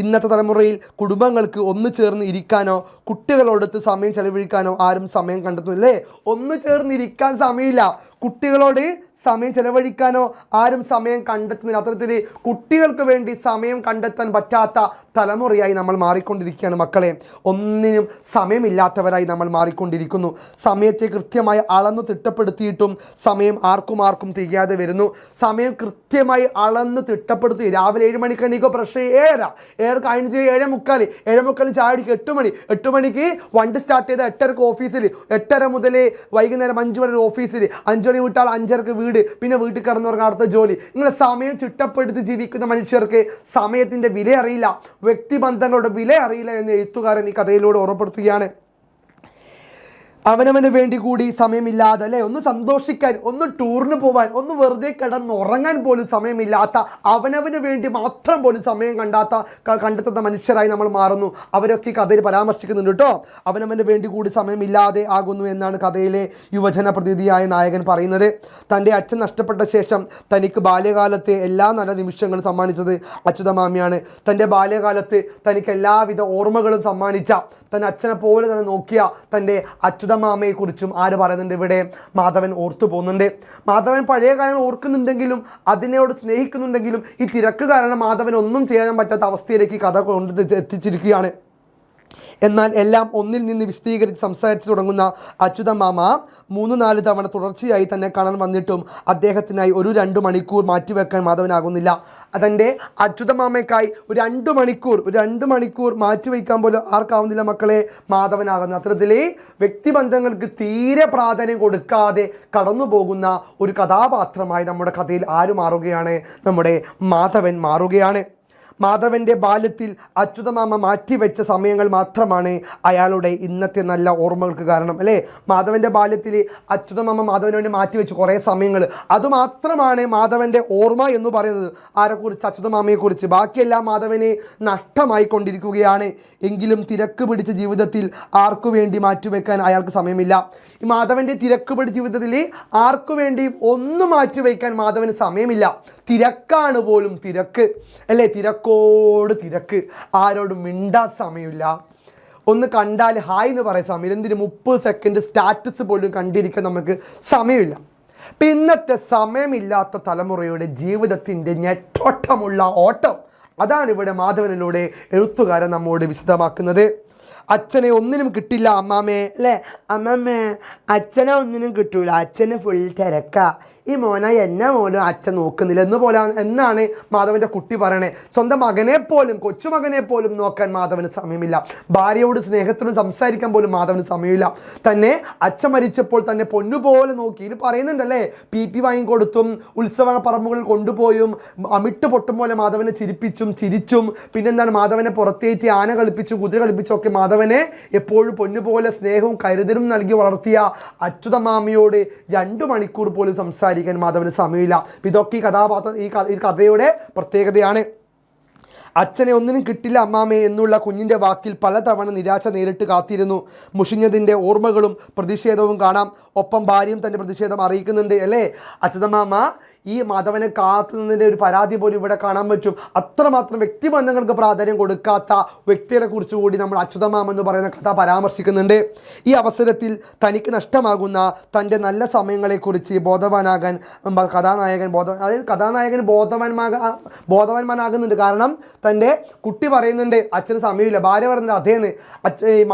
ഇന്നത്തെ തലമുറയിൽ കുടുംബങ്ങൾക്ക് ഒന്നു ചേർന്ന് ഇരിക്കാനോ കുട്ടികളോടൊത്ത് സമയം ചെലവഴിക്കാനോ ആരും സമയം കണ്ടെത്തുന്നില്ലേ? ഒന്നു ചേർന്നിരിക്കാൻ സമയമില്ല. കുട്ടികളോട് സമയം ചെലവഴിക്കാനോ ആരും സമയം കണ്ടെത്തുന്നില്ല. അത്തരത്തിൽ കുട്ടികൾക്ക് വേണ്ടി സമയം കണ്ടെത്താൻ പറ്റാത്ത തലമുറയായി നമ്മൾ മാറിക്കൊണ്ടിരിക്കുകയാണ് മക്കളെ. ഒന്നിനും സമയമില്ലാത്തവരായി നമ്മൾ മാറിക്കൊണ്ടിരിക്കുന്നു. സമയത്തെ കൃത്യമായി അളന്ന് തിട്ടപ്പെടുത്തിയിട്ടും സമയം ആർക്കും തികയാതെ വരുന്നു. സമയം കൃത്യമായി അളന്ന് തിട്ടപ്പെടുത്തി രാവിലെ 7 മണിക്ക് എണീക്കോ, പ്രശ്നം 7:30, 7:45 ചായടിക്ക് 8 മണി, 8 മണിക്ക് വണ്ടി സ്റ്റാർട്ട് ചെയ്ത 8:30 ഓഫീസിൽ, 8:30 മുതൽ വൈകുന്നേരം 5 വരെ ഓഫീസിൽ, 5 മണി വിട്ടാൽ 5:30 വീട്, പിന്നെ വീട്ടിൽ കിടന്നുറങ്ങാൻ അടുത്ത ജോലി. ഇങ്ങനെ സമയം ചിട്ടപ്പെടുത്തി ജീവിക്കുന്ന മനുഷ്യർക്ക് സമയത്തിൻ്റെ വില അറിയില്ല, വ്യക്തിബന്ധങ്ങളുടെ വില അറിയില്ല എന്ന് എഴുത്തുകാരൻ ഈ കഥയിലൂടെ ഓർമ്മപ്പെടുത്തുകയാണ്. അവനവന് വേണ്ടി കൂടി സമയമില്ലാതെ അല്ലേ, ഒന്ന് സന്തോഷിക്കാൻ, ഒന്ന് ടൂറിന് പോകാൻ, ഒന്ന് വെറുതെ കിടന്നുറങ്ങാൻ പോലും സമയമില്ലാത്ത, അവനവന് വേണ്ടി മാത്രം പോലും സമയം കണ്ടെത്തുന്ന മനുഷ്യരായി നമ്മൾ മാറുന്നു. അവരൊക്കെ ഈ കഥയിൽ പരാമർശിക്കുന്നുണ്ട് കേട്ടോ. അവനവന് വേണ്ടി കൂടി സമയമില്ലാതെ ആകുന്നു എന്നാണ് കഥയിലെ യുവജന പ്രതിനിധിയായ നായകൻ പറയുന്നത്. തൻ്റെ അച്ഛൻ നഷ്ടപ്പെട്ട ശേഷം തനിക്ക് ബാല്യകാലത്തെ എല്ലാ നല്ല നിമിഷങ്ങളും സമ്മാനിച്ചത് അച്യുതമാമയാണ്. തൻ്റെ ബാല്യകാലത്ത് തനിക്ക് എല്ലാവിധ ഓർമ്മകളും സമ്മാനിച്ച, തൻ്റെ അച്ഛനെ പോലെ തന്നെ നോക്കിയ തൻ്റെ അച്യുതമാമയെക്കുറിച്ചും ആര് പറയുന്നുണ്ട് ഇവിടെ? മാധവൻ ഓർത്തു പോകുന്നുണ്ട്. മാധവൻ പഴയ കാര്യങ്ങൾ ഓർക്കുന്നുണ്ടെങ്കിലും അതിനോട് സ്നേഹിക്കുന്നുണ്ടെങ്കിലും ഈ തിരക്ക് കാരണം മാധവൻ ഒന്നും ചെയ്യാൻ പറ്റാത്ത അവസ്ഥയിലേക്ക് കഥ കൊണ്ട് എത്തിച്ചിരിക്കുകയാണ്. എന്നാൽ എല്ലാം ഒന്നിൽ നിന്ന് വിശദീകരിച്ച് സംസാരിച്ചു തുടങ്ങുന്ന അച്യുതമാമ 3-4 തവണ തുടർച്ചയായി തന്നെ കാണാൻ വന്നിട്ടും അദ്ദേഹത്തിനായി 1-2 മണിക്കൂർ മാറ്റിവെക്കാൻ മാധവനാകുന്നില്ല. തൻ്റെ അച്യുതമാമയ്ക്കായി 2 മണിക്കൂർ മാറ്റിവെക്കാൻ പോലും ആർക്കാവുന്നില്ല മക്കളെ? മാധവനാകുന്നു. അത്തരത്തിൽ വ്യക്തിബന്ധങ്ങൾക്ക് തീരെ പ്രാധാന്യം കൊടുക്കാതെ കടന്നു പോകുന്ന ഒരു കഥാപാത്രമായി നമ്മുടെ കഥയിൽ ആര് മാറുകയാണ്? നമ്മുടെ മാധവൻ മാറുകയാണ്. മാധവൻ്റെ ബാല്യത്തിൽ അച്യുതമാമ മാറ്റിവെച്ച സമയങ്ങൾ മാത്രമാണ് അയാളുടെ ഇന്നത്തെ നല്ല ഓർമ്മകൾക്ക് കാരണം അല്ലേ? മാധവൻ്റെ ബാല്യത്തിൽ അച്യുതമാമ മാധവന് വേണ്ടി മാറ്റിവെച്ച് കുറേ സമയങ്ങൾ, അതുമാത്രമാണ് മാധവൻ്റെ ഓർമ്മ എന്ന് പറയുന്നത്. ആരെക്കുറിച്ച്? അച്യുതമാമയെക്കുറിച്ച്. ബാക്കിയെല്ലാം മാധവനെ നഷ്ടമായിക്കൊണ്ടിരിക്കുകയാണ്. എങ്കിലും തിരക്ക് പിടിച്ച ജീവിതത്തിൽ ആർക്കു വേണ്ടി മാറ്റിവെക്കാൻ അയാൾക്ക് സമയമില്ല. ഈ മാധവൻ്റെ തിരക്ക് പിടിച്ച ജീവിതത്തിൽ ആർക്കു വേണ്ടി ഒന്നും മാറ്റിവെക്കാൻ മാധവന് സമയമില്ല. തിരക്കാണ് പോലും തിരക്ക് അല്ലേ? തിരക്കോട് തിരക്ക്. ആരോടും മിണ്ടാൻ സമയമില്ല. ഒന്ന് കണ്ടാൽ ഹായ് എന്ന് പറയാൻ സമയം, എന്തിന് 30 സെക്കൻഡ് സ്റ്റാറ്റസ് പോലും കണ്ടിരിക്കാൻ നമുക്ക് സമയമില്ല. ഇന്നത്തെ സമയമില്ലാത്ത തലമുറയുടെ ജീവിതത്തിൻ്റെ ഞെട്ടോട്ടമുള്ള ഓട്ടം അതാണ് ഇവിടെ മാധവനിലൂടെ എഴുത്തുകാരൻ നമ്മോട് വിശദമാക്കുന്നത്. അച്ഛനെ ഒന്നിനും കിട്ടില്ല അമ്മാമ്മേ, അല്ലേ അമ്മമ്മേ? അച്ഛനെ ഒന്നിനും കിട്ടൂല, അച്ഛന് ഫുൾ തിരക്കാ, ഈ മോനെ എന്നെ പോലും അച്ഛൻ നോക്കുന്നില്ല എന്നാണ് മാധവൻ്റെ കുട്ടി പറയണേ. സ്വന്തം മകനെ പോലും, കൊച്ചുമകനെ പോലും നോക്കാൻ മാധവന് സമയമില്ല. ഭാര്യയോട് സ്നേഹത്തോട് സംസാരിക്കാൻ പോലും മാധവന് സമയമില്ല. തന്നെ അച്ഛൻ മരിച്ചപ്പോൾ തന്നെ പൊന്നുപോലെ നോക്കി. ഇത് പറയുന്നുണ്ടല്ലേ, PP വാങ്ങിക്കൊടുത്തും ഉത്സവ പറമ്പുകളിൽ കൊണ്ടുപോയും അമിട്ട് പൊട്ടും പോലെ മാധവനെ ചിരിച്ചും പിന്നെന്താണ് മാധവനെ പുറത്തേറ്റി ആന കളിപ്പിച്ചും കുതിര കളിപ്പിച്ചും ഒക്കെ മാധവനെ എപ്പോഴും പൊന്നുപോലെ സ്നേഹവും കരുതലും നൽകി വളർത്തിയ അച്യുതമാമയോട് 2 മണിക്കൂർ പോലും സംസാരിക്കാൻ മാധവന് സമയമില്ല. ഇതൊക്കെ ഈ കഥയുടെ പ്രത്യേകതയാണ്. അച്ഛനെ ഒന്നിനും കിട്ടില്ല അമ്മാമേ എന്നുള്ള കുഞ്ഞിൻ്റെ വാക്കിൽ പലതവണ നിരാശ നേരിട്ട് കാത്തിരുന്നു. മുഷിഞ്ഞതിൻ്റെ ഓർമ്മകളും പ്രതിഷേധവും കാണാം. ഒപ്പം ഭാര്യയും തൻ്റെ പ്രതിഷേധം അറിയിക്കുന്നുണ്ട്, അല്ലേ? അച്യുതമാമ ഈ മാധവനെ കാത്തു നിന്നതിൻ്റെ ഒരു പരാതി പോലും ഇവിടെ കാണാൻ പറ്റും. അത്രമാത്രം വ്യക്തിബന്ധങ്ങൾക്ക് പ്രാധാന്യം കൊടുക്കാത്ത വ്യക്തികളെ കുറിച്ച് കൂടി നമ്മൾ അച്യുതമാമ എന്ന് പറയുന്ന കഥ പരാമർശിക്കുന്നുണ്ട്. ഈ അവസരത്തിൽ തനിക്ക് നഷ്ടമാകുന്ന തൻ്റെ നല്ല സമയങ്ങളെക്കുറിച്ച് ബോധവാനാകാൻ കഥാനായകൻ ബോധവാന്മാനാകുന്നുണ്ട്. കാരണം തൻ്റെ കുട്ടി പറയുന്നുണ്ട് അച്ഛന് സമയമില്ല, ഭാര്യ പറയുന്നുണ്ട് അതേന്ന്,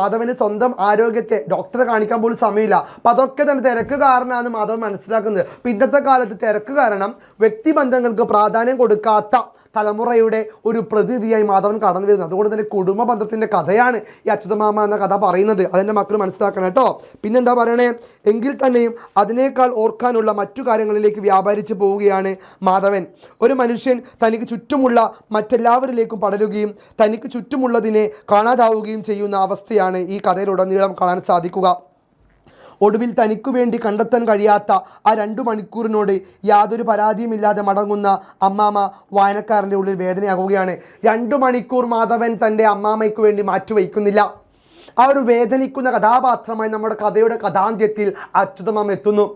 മാധവന് സ്വന്തം ആരോഗ്യത്തെ ഡോക്ടറെ കാണിക്കാൻ പോലും സമയമില്ല. അപ്പം അതൊക്കെ തന്നെ തിരക്ക് കാരണമാണ് മാധവൻ മനസ്സിലാക്കുന്നത്. അപ്പം ഇന്നത്തെ കാലത്ത് തിരക്ക് കാരണം വ്യക്തിബന്ധങ്ങൾക്ക് പ്രാധാന്യം കൊടുക്കാത്ത തലമുറയുടെ ഒരു പ്രതിനിധിയായി മാധവൻ കടന്നു വരുന്നത്. അതുകൊണ്ട് തന്നെ കുടുംബ ബന്ധത്തിൻ്റെ കഥയാണ് ഈ അച്യുതമാമ എന്ന കഥ പറയുന്നത്. അതെൻ്റെ മക്കൾ മനസ്സിലാക്കണം കേട്ടോ. പിന്നെന്താ പറയണേ, എങ്കിൽ തന്നെയും അതിനേക്കാൾ ഓർക്കാനുള്ള മറ്റു കാര്യങ്ങളിലേക്ക് വ്യാപരിച്ചു പോവുകയാണ് മാധവൻ. ഒരു മനുഷ്യൻ തനിക്ക് ചുറ്റുമുള്ള മറ്റെല്ലാവരിലേക്കും പടരുകയും തനിക്ക് ചുറ്റുമുള്ളതിനെ കാണാതാവുകയും ചെയ്യുന്ന അവസ്ഥയാണ് ഈ കഥയിലുടനീളം കാണാൻ സാധിക്കുക. ഒടുവിൽ തനിക്കു വേണ്ടി കണ്ടെത്താൻ കഴിയാത്ത ആ 2 മണിക്കൂറിനോട് യാതൊരു പരാതിയുമില്ലാതെ മടങ്ങുന്ന അമ്മാമ വായനക്കാരൻ്റെ ഉള്ളിൽ വേദനയാകുകയാണ്. 2 മണിക്കൂർ മാധവൻ തൻ്റെ അമ്മാമയ്ക്ക് വേണ്ടി മാറ്റിവയ്ക്കുന്നില്ല. ആ ഒരു വേദനിക്കുന്ന കഥാപാത്രമായി നമ്മുടെ കഥയുടെ കഥാന്ത്യത്തിൽ അച്യുതമാമ എത്തുന്നു.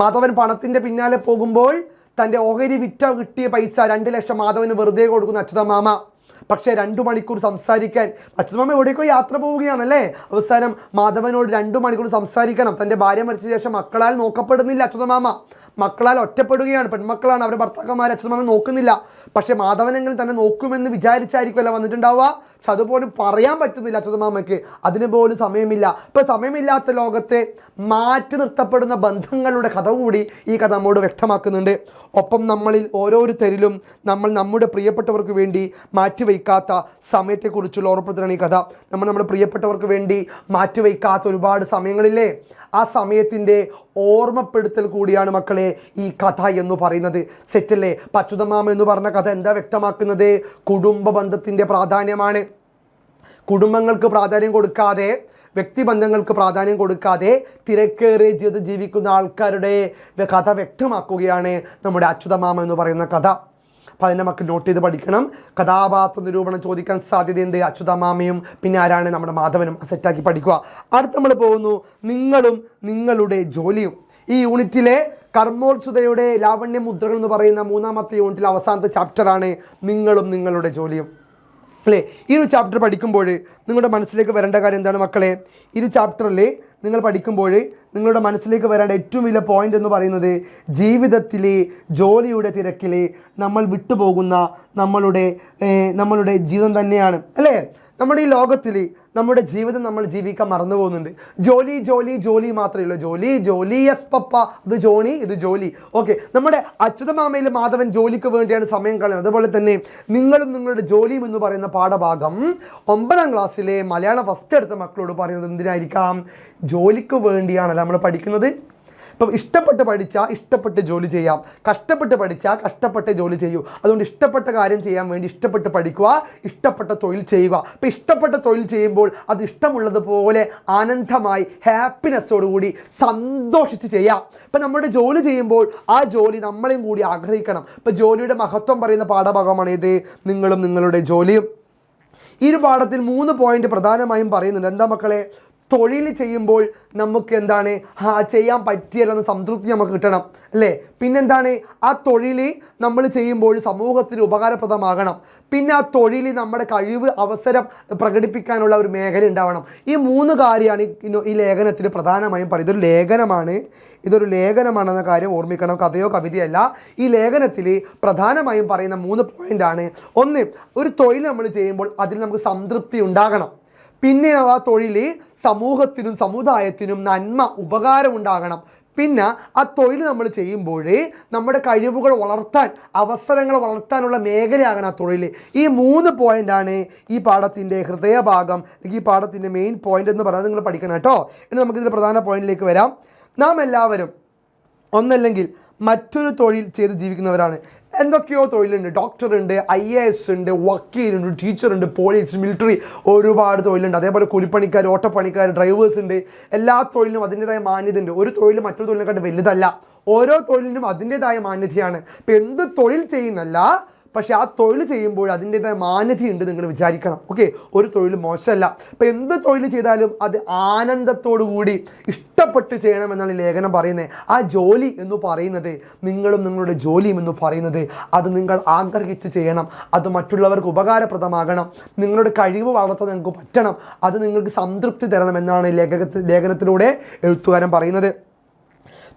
മാധവൻ പണത്തിൻ്റെ പിന്നാലെ പോകുമ്പോൾ തൻ്റെ ഓഹരി വിറ്റ കിട്ടിയ പൈസ 2 ലക്ഷം മാധവന് വെറുതെ കൊടുക്കുന്ന അച്യുതമാമ. പക്ഷേ 2 മണിക്കൂർ സംസാരിക്കാൻ അച്യുതമാമ എവിടേക്കോ യാത്ര പോവുകയാണല്ലേ. അവസാനം മാധവനോട് 2 മണിക്കൂർ സംസാരിക്കണം. തൻ്റെ ഭാര്യ മരിച്ച ശേഷം മക്കളാൽ നോക്കപ്പെടുന്നില്ല അച്യുതമാമ, മക്കളാൽ ഒറ്റപ്പെടുകയാണ്. പെൺമക്കളാണ്, അവരുടെ ഭർത്താക്കന്മാർ അച്യുതമാമൻ നോക്കുന്നില്ല. പക്ഷേ മാധവനെങ്കിലും തന്നെ നോക്കുമെന്ന് വിചാരിച്ചായിരിക്കുമല്ലോ വന്നിട്ടുണ്ടാവുക. പക്ഷെ അതുപോലും പറയാൻ പറ്റുന്നില്ല അച്യുതമാമയ്ക്ക്, അതിന് പോലും സമയമില്ല. ഇപ്പോൾ സമയമില്ലാത്ത ലോകത്തെ മാറ്റി നിർത്തപ്പെടുന്ന ബന്ധങ്ങളുടെ കഥ കൂടി ഈ കഥ നമ്മോട് വ്യക്തമാക്കുന്നുണ്ട്. ഒപ്പം നമ്മളിൽ ഓരോരുത്തരിലും നമ്മൾ നമ്മുടെ പ്രിയപ്പെട്ടവർക്ക് വേണ്ടി മാറ്റിവെക്കാത്ത സമയത്തെക്കുറിച്ചുള്ള ഓർമ്മപ്പെടുത്തലാണ് ഈ കഥ. നമ്മൾ നമ്മുടെ പ്രിയപ്പെട്ടവർക്ക് വേണ്ടി മാറ്റിവെക്കാത്ത ഒരുപാട് സമയങ്ങളില്ലേ, ആ സമയത്തിൻ്റെ ഓർമ്മപ്പെടുത്തൽ കൂടിയാണ് മക്കളെ ഈ കഥ എന്ന് പറയുന്നത്. സെറ്റല്ലേ? അച്യുതമാമ എന്ന് പറഞ്ഞ കഥ എന്താ വ്യക്തമാക്കുന്നത്? കുടുംബ ബന്ധത്തിൻ്റെ പ്രാധാന്യമാണ്. കുടുംബങ്ങൾക്ക് പ്രാധാന്യം കൊടുക്കാതെ, വ്യക്തിബന്ധങ്ങൾക്ക് പ്രാധാന്യം കൊടുക്കാതെ തിരക്കേറിയ ജീവിതം ജീവിക്കുന്ന ആൾക്കാരുടെ കഥ വ്യക്തമാക്കുകയാണ് നമ്മുടെ അച്യുതമാമ എന്ന് പറയുന്ന കഥ. അപ്പോൾ അതിൻ്റെ മക്കൾ നോട്ട് ചെയ്ത് പഠിക്കണം. കഥാപാത്ര നിരൂപണം ചോദിക്കാൻ സാധ്യതയുണ്ട്. അച്യുതമാമയും പിന്നെ ആരാണ് നമ്മുടെ മാധവനും സെറ്റാക്കി പഠിക്കുക. അടുത്ത് നമ്മൾ പോകുന്നു നിങ്ങളും നിങ്ങളുടെ ജോലിയും. ഈ യൂണിറ്റിലെ കർമ്മോത്സുതയുടെ ലാവണ്യ മുദ്രകൾ എന്ന് പറയുന്ന 3ാമത്തെ യൂണിറ്റിലെ അവസാനത്തെ ചാപ്റ്ററാണ് നിങ്ങളും നിങ്ങളുടെ ജോലിയും, അല്ലേ? ഈ ഒരു ചാപ്റ്റർ പഠിക്കുമ്പോൾ നിങ്ങളുടെ മനസ്സിലേക്ക് വരേണ്ട കാര്യം എന്താണ് മക്കളെ? ഈ ഒരു ചാപ്റ്ററിൽ നിങ്ങൾ പഠിക്കുമ്പോൾ നിങ്ങളുടെ മനസ്സിലേക്ക് വരേണ്ട ഏറ്റവും വലിയ പോയിൻ്റ് എന്ന് പറയുന്നത് ജീവിതത്തിലെ ജോലിയുടെ തിരക്കിൽ നമ്മൾ വിട്ടുപോകുന്ന നമ്മളുടെ ജീവിതം തന്നെയാണ്, അല്ലേ? നമ്മുടെ ഈ ലോകത്തിൽ നമ്മുടെ ജീവിതം നമ്മൾ ജീവിക്കാൻ മറന്നു പോകുന്നുണ്ട്. ജോലി ജോലി ജോലി മാത്രമേ ഉള്ളൂ. ജോലി ജോലി യെസ് പപ്പ, അത് ജോണി ഇത് ജോലി. ഓക്കെ, നമ്മുടെ അച്യുതമാമയിൽ മാധവൻ ജോലിക്ക് വേണ്ടിയാണ് സമയം കളയുന്നത്. അതുപോലെ തന്നെ നിങ്ങളും നിങ്ങളുടെ ജോലിയും എന്ന് പറയുന്ന പാഠഭാഗം 9ാം ക്ലാസ്സിലെ മലയാളം ഫസ്റ്റ് എടുത്ത മക്കളോട് പറയുന്നത് എന്തിനായിരിക്കാം? ജോലിക്ക് വേണ്ടിയാണല്ലോ നമ്മൾ പഠിക്കുന്നത്. ഇപ്പം ഇഷ്ടപ്പെട്ട് പഠിച്ചാൽ ഇഷ്ടപ്പെട്ട് ജോലി ചെയ്യാം, കഷ്ടപ്പെട്ട് പഠിച്ചാൽ കഷ്ടപ്പെട്ട് ജോലി ചെയ്യൂ. അതുകൊണ്ട് ഇഷ്ടപ്പെട്ട കാര്യം ചെയ്യാൻ വേണ്ടി ഇഷ്ടപ്പെട്ട് പഠിക്കുക, ഇഷ്ടപ്പെട്ട തൊഴിൽ ചെയ്യുക. ഇപ്പം ഇഷ്ടപ്പെട്ട തൊഴിൽ ചെയ്യുമ്പോൾ അത് ഇഷ്ടമുള്ളതുപോലെ ആനന്ദമായി ഹാപ്പിനെസ്സോടുകൂടി സന്തോഷിച്ച് ചെയ്യാം. ഇപ്പം നമ്മുടെ ജോലി ചെയ്യുമ്പോൾ ആ ജോലി നമ്മളെയും കൂടി ആഗ്രഹിക്കണം. ഇപ്പം ജോലിയുടെ മഹത്വം പറയുന്ന പാഠഭാഗമാണ് ഇത് നിങ്ങളും നിങ്ങളുടെ ജോലിയും. ഈ ഒരു പാഠത്തിൽ 3 പോയിന്റ് പ്രധാനമായും പറയുന്നുണ്ട്. എന്താ മക്കളെ? തൊഴിൽ ചെയ്യുമ്പോൾ നമുക്ക് എന്താണ് ചെയ്യാൻ പറ്റിയല്ലോ എന്ന സംതൃപ്തി നമുക്ക് കിട്ടണം അല്ലേ. പിന്നെന്താണ്, ആ തൊഴിൽ നമ്മൾ ചെയ്യുമ്പോൾ സമൂഹത്തിന് ഉപകാരപ്രദമാകണം. പിന്നെ ആ തൊഴിൽ നമ്മുടെ കഴിവ് അവസരം പ്രകടിപ്പിക്കാനുള്ള ഒരു മേഖല ഉണ്ടാവണം. ഈ 3 കാര്യമാണ് ഈ ലേഖനത്തിൽ പ്രധാനമായും പറയുന്നത്. ഇതൊരു ലേഖനമാണെന്ന കാര്യം ഓർമ്മിക്കണം, കഥയോ കവിതയല്ല. ഈ ലേഖനത്തിൽ പ്രധാനമായും പറയുന്ന 3 പോയിൻ്റാണ്. ഒന്ന്, ഒരു തൊഴിൽ നമ്മൾ ചെയ്യുമ്പോൾ അതിൽ നമുക്ക് സംതൃപ്തി ഉണ്ടാകണം. പിന്നെ ആ തൊഴിൽ സമൂഹത്തിനും സമുദായത്തിനും നന്മ ഉപകാരം ഉണ്ടാകണം. പിന്നെ ആ തൊഴിൽ നമ്മൾ ചെയ്യുമ്പോൾ നമ്മുടെ കഴിവുകൾ വളർത്താൻ, അവസരങ്ങൾ വളർത്താനുള്ള മേഖലയാകണം ആ തൊഴിൽ. ഈ 3 പോയിൻ്റാണ് ഈ പാഠത്തിൻ്റെ ഹൃദയഭാഗം, ഈ പാഠത്തിൻ്റെ മെയിൻ പോയിൻ്റ് എന്ന് പറയുന്നത്. നിങ്ങൾ പഠിക്കണം കേട്ടോ. ഇനി നമുക്കിതിൻ്റെ പ്രധാന പോയിന്റിലേക്ക് വരാം. നാം എല്ലാവരും ഒന്നല്ലെങ്കിൽ മറ്റൊരു തൊഴിൽ ചെയ്ത് ജീവിക്കുന്നവരാണ്. എന്തൊക്കെയോ തൊഴിലുണ്ട്. ഡോക്ടറുണ്ട്, IAS ഉണ്ട്, വക്കീലുണ്ട്, ടീച്ചറുണ്ട്, പോലീസ്, മിലിറ്ററി, ഒരുപാട് തൊഴിലുണ്ട്. അതേപോലെ കൂലിപ്പണിക്കാർ, ഓട്ടപ്പണിക്കാർ, ഡ്രൈവേഴ്സ് ഉണ്ട്. എല്ലാ തൊഴിലിനും അതിൻ്റെതായ മാന്യത ഉണ്ട്. ഒരു തൊഴിൽ മറ്റൊരു തൊഴിലിനെക്കാട്ട് വലുതല്ല. ഓരോ തൊഴിലിനും അതിൻ്റെതായ മാന്യതയാണ്. ഇപ്പം എന്ത് തൊഴിൽ ചെയ്യുന്നല്ല, പക്ഷേ ആ തൊഴിൽ ചെയ്യുമ്പോൾ അതിൻ്റെതായ മാന്യതയുണ്ട് നിങ്ങൾ വിചാരിക്കണം. ഓക്കെ, ഒരു തൊഴിൽ മോശമല്ല. അപ്പോൾ എന്ത് തൊഴിൽ ചെയ്താലും അത് ആനന്ദത്തോടു കൂടി ഇഷ്ടപ്പെട്ട് ചെയ്യണമെന്നാണ് ലേഖനം പറയുന്നത്. ആ ജോലി എന്ന് പറയുന്നത്, നിങ്ങളും നിങ്ങളുടെ ജോലിയും എന്ന് പറയുന്നത്, അത് നിങ്ങൾ ആഗ്രഹിച്ച് ചെയ്യണം. അത് മറ്റുള്ളവർക്ക് ഉപകാരപ്രദമാകണം. നിങ്ങളുടെ കഴിവ് വളർത്താൻ നിങ്ങൾക്ക് പറ്റണം. അത് നിങ്ങൾക്ക് സംതൃപ്തി തരണമെന്നാണ് ലേഖനത്തിലൂടെ എഴുത്തുകാരൻ പറയുന്നത്.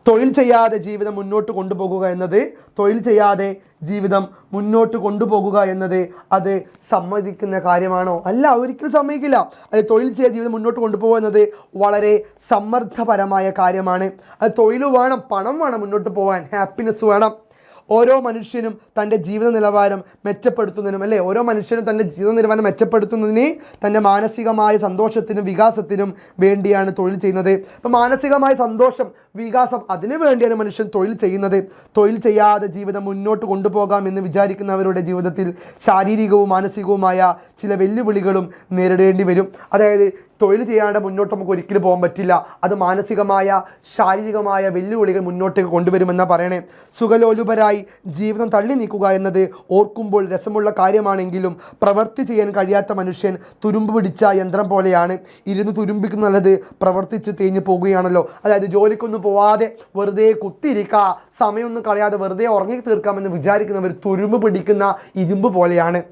തൊഴിൽ ചെയ്യാതെ ജീവിതം മുന്നോട്ട് കൊണ്ടുപോകുക എന്നത് അത് സമ്മതിക്കുന്ന കാര്യമാണോ? അല്ല, ഒരിക്കലും സമ്മതിക്കില്ല. അത് തൊഴിൽ ചെയ്യാതെ ജീവിതം മുന്നോട്ട് കൊണ്ടുപോകുക എന്നത് വളരെ സമ്മർദ്ദപരമായ കാര്യമാണ്. അത് തൊഴിൽ വേണം, പണം വേണം, മുന്നോട്ട് പോകാൻ ഹാപ്പിനെസ് വേണം. ഓരോ മനുഷ്യനും തൻ്റെ ജീവിത നിലവാരം മെച്ചപ്പെടുത്തുന്നതിനും തൻ്റെ മാനസികമായ സന്തോഷത്തിനും വികാസത്തിനും വേണ്ടിയാണ് തൊഴിൽ ചെയ്യുന്നത്. അപ്പോൾ മാനസികമായ സന്തോഷം, വികാസം, അതിനു വേണ്ടിയാണ് മനുഷ്യൻ തൊഴിൽ ചെയ്യുന്നത്. തൊഴിൽ ചെയ്യാതെ ജീവിതം മുന്നോട്ട് കൊണ്ടുപോകാമെന്ന് വിചാരിക്കുന്നവരുടെ ജീവിതത്തിൽ ശാരീരികവും മാനസികവുമായ ചില വെല്ലുവിളികളും നേരിടേണ്ടി വരും. അതായത് തൊഴിൽ ചെയ്യാണ്ട് മുന്നോട്ട് നമുക്ക് ഒരിക്കലും പോകാൻ പറ്റില്ല. അത് മാനസികമായ ശാരീരികമായ വെല്ലുവിളികൾ മുന്നോട്ടേക്ക് കൊണ്ടുവരുമെന്നാണ് പറയണേ. സുഖലോലുപരായി ജീവിതം തള്ളി നീക്കുക എന്നത് ഓർക്കുമ്പോൾ രസമുള്ള കാര്യമാണെങ്കിലും പ്രവൃത്തി ചെയ്യാൻ കഴിയാത്ത മനുഷ്യൻ തുരുമ്പ് പിടിച്ച യന്ത്രം പോലെയാണ്. ഇരുന്ന് തുരുമ്പിക്കുന്നത് പ്രവർത്തിച്ച് തേഞ്ഞു പോകുകയാണല്ലോ. അതായത് ജോലിക്കൊന്നും പോവാതെ വെറുതെ കുത്തിയിരിക്കുക, സമയമൊന്നും കളയാതെ വെറുതെ ഉറങ്ങി തീർക്കാമെന്ന് വിചാരിക്കുന്നവർ തുരുമ്പ് പിടിക്കുന്ന ഇരുമ്പ് പോലെയാണ്.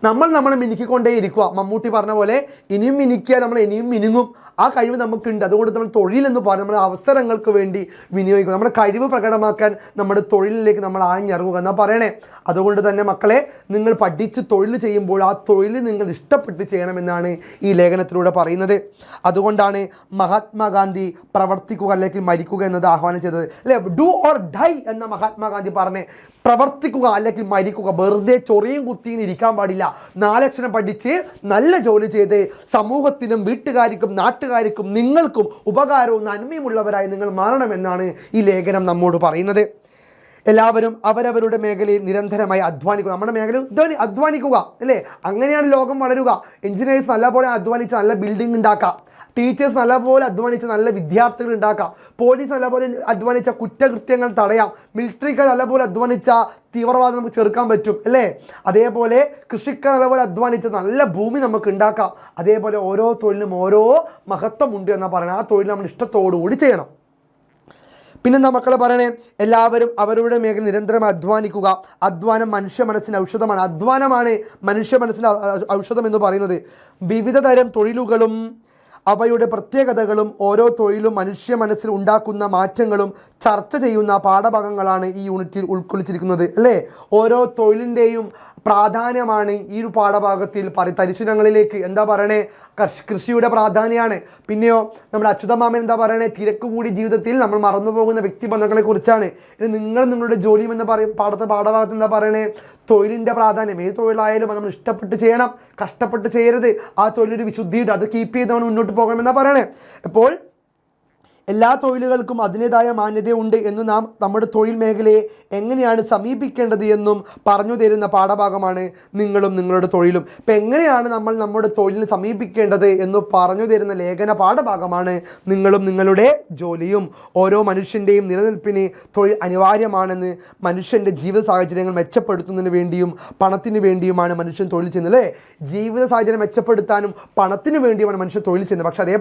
നമ്മളെ മിനുക്കിക്കൊണ്ടേ ഇരിക്കുക. മമ്മൂട്ടി പറഞ്ഞ പോലെ ഇനിയും മിനുക്കിയാൽ നമ്മൾ ഇനിയും മിനുങ്ങും. ആ കഴിവ് നമുക്കുണ്ട്. അതുകൊണ്ട് നമ്മൾ തൊഴിലെന്ന് പറഞ്ഞാൽ നമ്മുടെ അവസരങ്ങൾക്ക് വേണ്ടി വിനിയോഗിക്കുക. നമ്മുടെ കഴിവ് പ്രകടമാക്കാൻ നമ്മുടെ തൊഴിലിലേക്ക് നമ്മൾ ആഞ്ഞിറങ്ങുക എന്നാ പറയണേ. അതുകൊണ്ട് തന്നെ മക്കളെ, നിങ്ങൾ പഠിച്ച് തൊഴിൽ ചെയ്യുമ്പോൾ ആ തൊഴിൽ നിങ്ങൾ ഇഷ്ടപ്പെട്ട് ചെയ്യണമെന്നാണ് ഈ ലേഖനത്തിലൂടെ പറയുന്നത്. അതുകൊണ്ടാണ് മഹാത്മാഗാന്ധി പ്രവർത്തിക്കുക അല്ലെങ്കിൽ മരിക്കുക എന്നത് ആഹ്വാനം ചെയ്തത് അല്ലേ. ഡു ഓർ ഡൈ എന്ന മഹാത്മാഗാന്ധി പറഞ്ഞേ, പ്രവർത്തിക്കുക അല്ലെങ്കിൽ മരിക്കുക. വെറുതെ ചൊറിയും കുത്തിയും ഇരിക്കാൻ പാടില്ല. 4 അക്ഷരം പഠിച്ച് നല്ല ജോലി ചെയ്ത് സമൂഹത്തിനും വീട്ടുകാർക്കും നാട്ടുകാർക്കും നിങ്ങൾക്കും ഉപകാരവും നന്മയുമുള്ളവരായി നിങ്ങൾ മാറണമെന്നാണ് ഈ ലേഖനം നമ്മോട് പറയുന്നത്. എല്ലാവരും അവരവരുടെ മേഖലയിൽ നിരന്തരമായി അധ്വാനിക്കുക. നമ്മുടെ മേഖല അധ്വാനിക്കുക അല്ലേ. അങ്ങനെയാണ് ലോകം വളരുക. എഞ്ചിനീയേഴ്സ് നല്ലപോലെ അധ്വാനിച്ച് നല്ല ബിൽഡിംഗ് ഉണ്ടാക്കാം. ടീച്ചേഴ്സ് നല്ലപോലെ അധ്വാനിച്ച് നല്ല വിദ്യാർത്ഥികൾ ഉണ്ടാക്കാം. പോലീസ് നല്ലപോലെ അധ്വാനിച്ച കുറ്റകൃത്യങ്ങൾ തടയാം. മിലിറ്ററിക്കാർ നല്ലപോലെ അധ്വാനിച്ച തീവ്രവാദം നമുക്ക് ചെറുക്കാൻ പറ്റും അല്ലേ. അതേപോലെ കൃഷിക്കാർ നല്ലപോലെ അധ്വാനിച്ച് നല്ല ഭൂമി നമുക്ക് ഉണ്ടാക്കാം. അതേപോലെ ഓരോ തൊഴിലിനും ഓരോ മഹത്വമുണ്ട് എന്നാണ് പറയുന്നത്. ആ തൊഴിൽ നമ്മൾ ഇഷ്ടത്തോടുകൂടി ചെയ്യണം. പിന്നെന്താ മക്കളെ പറയണേ, എല്ലാവരും അവരുടെ മേഖല നിരന്തരം അധ്വാനിക്കുക. അധ്വാനം മനുഷ്യ മനസ്സിന് ഔഷധമാണ്. അധ്വാനമാണ് മനുഷ്യ മനസ്സിന് ഔഷധം എന്ന് പറയുന്നത്. വിവിധ തരം തൊഴിലുകളും അവയുടെ പ്രത്യേകതകളും ഓരോ തൊഴിലും മനുഷ്യ മനസ്സിൽ ഉണ്ടാക്കുന്ന മാറ്റങ്ങളും ചർച്ച ചെയ്യുന്ന പാഠഭാഗങ്ങളാണ് ഈ യൂണിറ്റിൽ ഉൾക്കൊള്ളിച്ചിരിക്കുന്നത് അല്ലേ. ഓരോ തൊഴിലിൻ്റെയും പ്രാധാന്യമാണ് ഈ ഒരു പാഠഭാഗത്തിൽ തരിശുരങ്ങളിലേക്ക് എന്താ പറയണേ, കൃഷിയുടെ പ്രാധാന്യമാണ്. പിന്നെയോ നമ്മുടെ അച്യുതമാമൻ എന്താ പറയണേ, തിരക്ക് കൂടി ജീവിതത്തിൽ നമ്മൾ മറന്നുപോകുന്ന വ്യക്തിബന്ധങ്ങളെ കുറിച്ചാണ്. ഇനി നിങ്ങളുടെ ജോലിയും എന്ന് പാഠഭാഗത്ത് എന്താ പറയണേ, തൊഴിലിൻ്റെ പ്രാധാന്യം. ഏത് തൊഴിലായാലും നമ്മൾ ഇഷ്ടപ്പെട്ട് ചെയ്യണം, കഷ്ടപ്പെട്ട് ചെയ്യരുത്. ആ തൊഴിലൊരു വിശുദ്ധിയുടെ അത് കീപ്പ് ചെയ്ത് നമ്മൾ മുന്നോട്ട് പോകണമെന്നാണ് പറയണേ. അപ്പോൾ എല്ലാ തൊഴിലുകൾക്കും അതിൻ്റെതായ മാന്യതയുണ്ട് എന്ന് നാം നമ്മുടെ തൊഴിൽ മേഖലയെ എങ്ങനെയാണ് സമീപിക്കേണ്ടത് എന്നും പറഞ്ഞു തരുന്ന പാഠഭാഗമാണ് നിങ്ങളും നിങ്ങളുടെ തൊഴിലും. ഇപ്പം എങ്ങനെയാണ് നമ്മൾ നമ്മുടെ തൊഴിലിനെ സമീപിക്കേണ്ടത് എന്ന് പറഞ്ഞു തരുന്ന ലേഖന പാഠഭാഗമാണ് നിങ്ങളും നിങ്ങളുടെ ജോലിയും. ഓരോ മനുഷ്യൻ്റെയും നിലനിൽപ്പിന് തൊഴിൽ അനിവാര്യമാണെന്ന്, മനുഷ്യൻ്റെ ജീവിത സാഹചര്യങ്ങൾ മെച്ചപ്പെടുത്തുന്നതിന് വേണ്ടിയും പണത്തിന് വേണ്ടിയുമാണ് മനുഷ്യൻ തൊഴിൽ ചെയ്യുന്നത് അല്ലേ. ജീവിത സാഹചര്യം മെച്ചപ്പെടുത്താനും പണത്തിന് വേണ്ടിയുമാണ് മനുഷ്യൻ തൊഴിൽ ചെയ്യുന്നത്. പക്ഷേ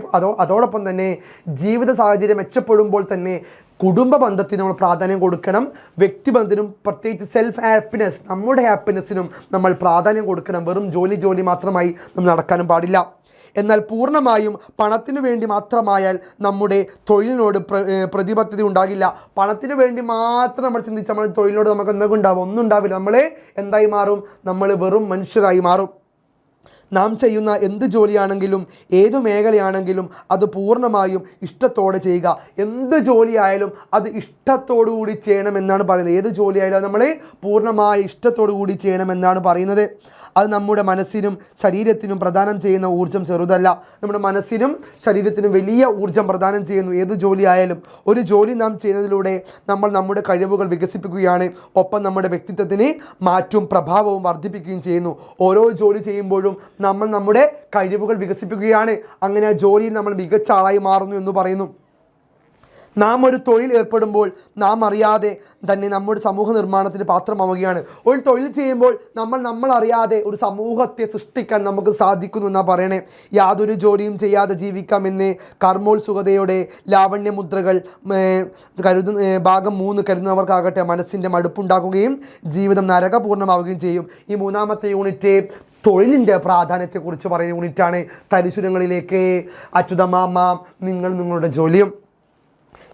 അതോടൊപ്പം തന്നെ ജീവിത സാഹചര്യം മെച്ചപ്പെടുമ്പോൾ തന്നെ കുടുംബ ബന്ധത്തിന് നമ്മൾ പ്രാധാന്യം കൊടുക്കണം. വ്യക്തിബന്ധത്തിനും പ്രത്യേകിച്ച് സെൽഫ് ഹാപ്പിനെസ്, നമ്മുടെ ഹാപ്പിനെസ്സിനും നമ്മൾ പ്രാധാന്യം കൊടുക്കണം. വെറും ജോലി മാത്രമായി നമ്മൾ നടക്കാനും പാടില്ല. എന്നാൽ പൂർണ്ണമായും പണത്തിന് വേണ്ടി മാത്രമായാൽ നമ്മുടെ തൊഴിലിനോട് പ്രതിബദ്ധത ഉണ്ടാകില്ല. പണത്തിന് വേണ്ടി മാത്രം നമ്മൾ ചിന്തിച്ചാൽ നമ്മൾ തൊഴിലിനോട് നമുക്ക് എന്തൊക്കെ ഉണ്ടാവും? ഒന്നും ഉണ്ടാവില്ല. നമ്മൾ എന്തായി മാറും? നമ്മൾ വെറും മനുഷ്യരായി മാറും. നാം ചെയ്യുന്ന എന്ത് ജോലിയാണെങ്കിലും ഏതു മേഖലയാണെങ്കിലും അത് പൂർണ്ണമായും ഇഷ്ടത്തോടെ ചെയ്യുക. എന്ത് ജോലിയായാലും അത് ഇഷ്ടത്തോടു കൂടി ചെയ്യണമെന്നാണ് പറയുന്നത്. ഏത് ജോലിയായാലും നമ്മൾ പൂർണ്ണമായ ഇഷ്ടത്തോടു കൂടി ചെയ്യണമെന്നാണ് പറയുന്നത്. അത് നമ്മുടെ മനസ്സിനും ശരീരത്തിനും പ്രദാനം ചെയ്യുന്ന ഊർജ്ജം ചെറുതല്ല. നമ്മുടെ മനസ്സിനും ശരീരത്തിനും വലിയ ഊർജ്ജം പ്രദാനം ചെയ്യുന്നു ഏത് ജോലിയായാലും. ഒരു ജോലി നാം ചെയ്യുന്നതിലൂടെ നമ്മൾ നമ്മുടെ കഴിവുകൾ വികസിപ്പിക്കുകയാണ്. ഒപ്പം നമ്മുടെ വ്യക്തിത്വത്തിന് മാറ്റവും പ്രഭാവവും വർദ്ധിപ്പിക്കുകയും ചെയ്യുന്നു. ഓരോ ജോലി ചെയ്യുമ്പോഴും നമ്മൾ നമ്മുടെ കഴിവുകൾ വികസിപ്പിക്കുകയാണ്. അങ്ങനെ ആ ജോലിയിൽ നമ്മൾ മികച്ച ആളായി മാറുന്നു എന്ന് പറയുന്നു. നാം ഒരു തൊഴിൽ ഏർപ്പെടുമ്പോൾ നാം അറിയാതെ തന്നെ നമ്മുടെ സമൂഹ നിർമ്മാണത്തിന് പാത്രമാവുകയാണ്. ഒരു തൊഴിൽ ചെയ്യുമ്പോൾ നമ്മൾ അറിയാതെ ഒരു സമൂഹത്തെ സൃഷ്ടിക്കാൻ നമുക്ക് സാധിക്കുന്നു എന്നാണ് പറയണേ. യാതൊരു ജോലിയും ചെയ്യാതെ ജീവിക്കാമെന്ന് കർമ്മോത്സുകതയോടെ ലാവണ്യമുദ്രകൾ ഭാഗം 3 കരുതുന്നവർക്കാകട്ടെ മനസ്സിൻ്റെ മടുപ്പുണ്ടാക്കുകയും ജീവിതം നരകപൂർണ്ണമാവുകയും ചെയ്യും. ഈ 3ാമത്തെ യൂണിറ്റ് തൊഴിലിൻ്റെ പ്രാധാന്യത്തെക്കുറിച്ച് പറയുന്ന യൂണിറ്റാണ്. തരിശുരങ്ങളിലേക്ക് അച്യുതമാമ നിങ്ങളുടെ ജോലിയും.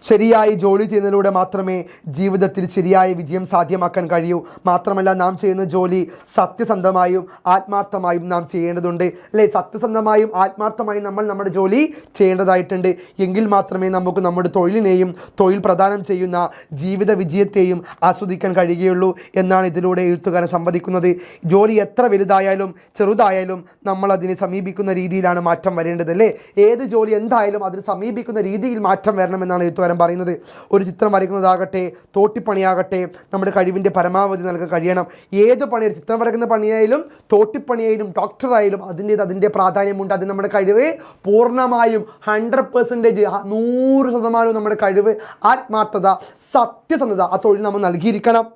ശരിയായി ജോലി ചെയ്യുന്നതിലൂടെ മാത്രമേ ജീവിതത്തിൽ ശരിയായ വിജയം സാധ്യമാക്കാൻ കഴിയൂ. മാത്രമല്ല നാം ചെയ്യുന്ന ജോലി സത്യസന്ധമായും ആത്മാർത്ഥമായും നാം ചെയ്യേണ്ടതുണ്ട് അല്ലേ. സത്യസന്ധമായും ആത്മാർത്ഥമായും നമ്മൾ നമ്മുടെ ജോലി ചെയ്യേണ്ടതായിട്ടുണ്ട്. എങ്കിൽ മാത്രമേ നമുക്ക് നമ്മുടെ തൊഴിലിനെയും തൊഴിൽ പ്രദാനം ചെയ്യുന്ന ജീവിത വിജയത്തെയും ആസ്വദിക്കാൻ കഴിയുകയുള്ളൂ എന്നാണ് ഇതിലൂടെ എഴുത്തുകാരൻ സംവദിക്കുന്നത്. ജോലി എത്ര വലുതായാലും ചെറുതായാലും നമ്മൾ അതിനെ സമീപിക്കുന്ന രീതിയിലാണ് മാറ്റം വരേണ്ടത് അല്ലേ. ഏത് ജോലി എന്തായാലും അതിന് സമീപിക്കുന്ന രീതിയിൽ മാറ്റം വരണമെന്നാണ് എഴുത്തുകാരൻ പറയുന്നത്. ഒരു ചിത്രം വരയ്ക്കുന്നതാകട്ടെ തോട്ടിപ്പണിയാകട്ടെ നമ്മുടെ കഴിവിൻ്റെ പരമാവധി നൽകാൻ കഴിയണം. ഏത് പണിയായാലും, ചിത്രം വരയ്ക്കുന്ന പണിയായാലും തോട്ടിപ്പണിയായാലും ഡോക്ടറായാലും അതിൻ്റെ പ്രാധാന്യമുണ്ട്. അത് നമ്മുടെ കഴിവ് പൂർണ്ണമായും 100% 100% നമ്മുടെ കഴിവ്, ആത്മാർത്ഥത, സത്യസന്ധത ആ തൊഴിൽ നമ്മൾ നൽകിയിരിക്കണം.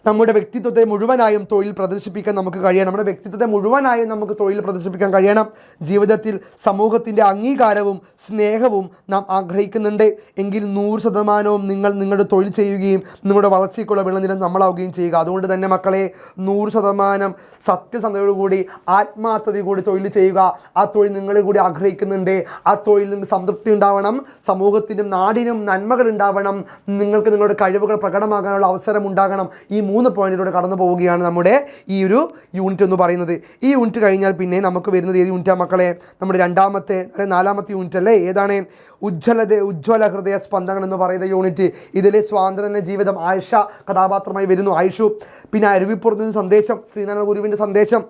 നമ്മുടെ വ്യക്തിത്വത്തെ മുഴുവനായും തൊഴിൽ പ്രദർശിപ്പിക്കാൻ നമുക്ക് കഴിയണം. നമ്മുടെ വ്യക്തിത്വത്തെ മുഴുവനായും നമുക്ക് തൊഴിൽ പ്രദർശിപ്പിക്കാൻ കഴിയണം. ജീവിതത്തിൽ സമൂഹത്തിൻ്റെ അംഗീകാരവും സ്നേഹവും നാം ആഗ്രഹിക്കുന്നുണ്ട് എങ്കിൽ 100% നിങ്ങൾ നിങ്ങളുടെ തൊഴിൽ ചെയ്യുകയും നിങ്ങളുടെ വളർച്ചയ്ക്കുള്ള വിളനിലം നമ്മളാവുകയും ചെയ്യുക. അതുകൊണ്ട് തന്നെ മക്കളെ 100% സത്യസന്ധതയോടുകൂടി ആത്മാർത്ഥതയോടുകൂടി തൊഴിൽ ചെയ്യുക. ആ തൊഴിൽ നിങ്ങൾ കൂടി ആഗ്രഹിക്കുന്നുണ്ട്. ആ തൊഴിൽ നിങ്ങൾക്ക് സംതൃപ്തി ഉണ്ടാവണം, സമൂഹത്തിനും നാടിനും നന്മകൾ ഉണ്ടാവണം, നിങ്ങൾക്ക് നിങ്ങളുടെ കഴിവുകൾ പ്രകടമാകാനുള്ള അവസരം ഉണ്ടാകണം. ഈ 3 പോയിന്റിലൂടെ കടന്നു പോവുകയാണ് നമ്മുടെ ഈ ഒരു യൂണിറ്റ് എന്ന് പറയുന്നത്. ഈ യൂണിറ്റ് കഴിഞ്ഞാൽ പിന്നെ നമുക്ക് വരുന്നത് ഏത് യൂണിറ്റാണ് മക്കളെ? നമ്മുടെ 4ാമത്തെ യൂണിറ്റ് അല്ലേ. ഏതാണ്? ഉജ്ജ്വല ഹൃദയ സ്പന്ദങ്ങൾ എന്ന് പറയുന്ന യൂണിറ്റ്. ഇതിലെ സ്വാതന്ത്ര്യ ജീവിതം ആയിഷ കഥാപാത്രമായി വരുന്നു. ആയിഷു. പിന്നെ അരുവിപ്പുറത്തുനിന്ന് സന്ദേശം, ശ്രീനാരായണ ഗുരുവിൻ്റെ സന്ദേശം,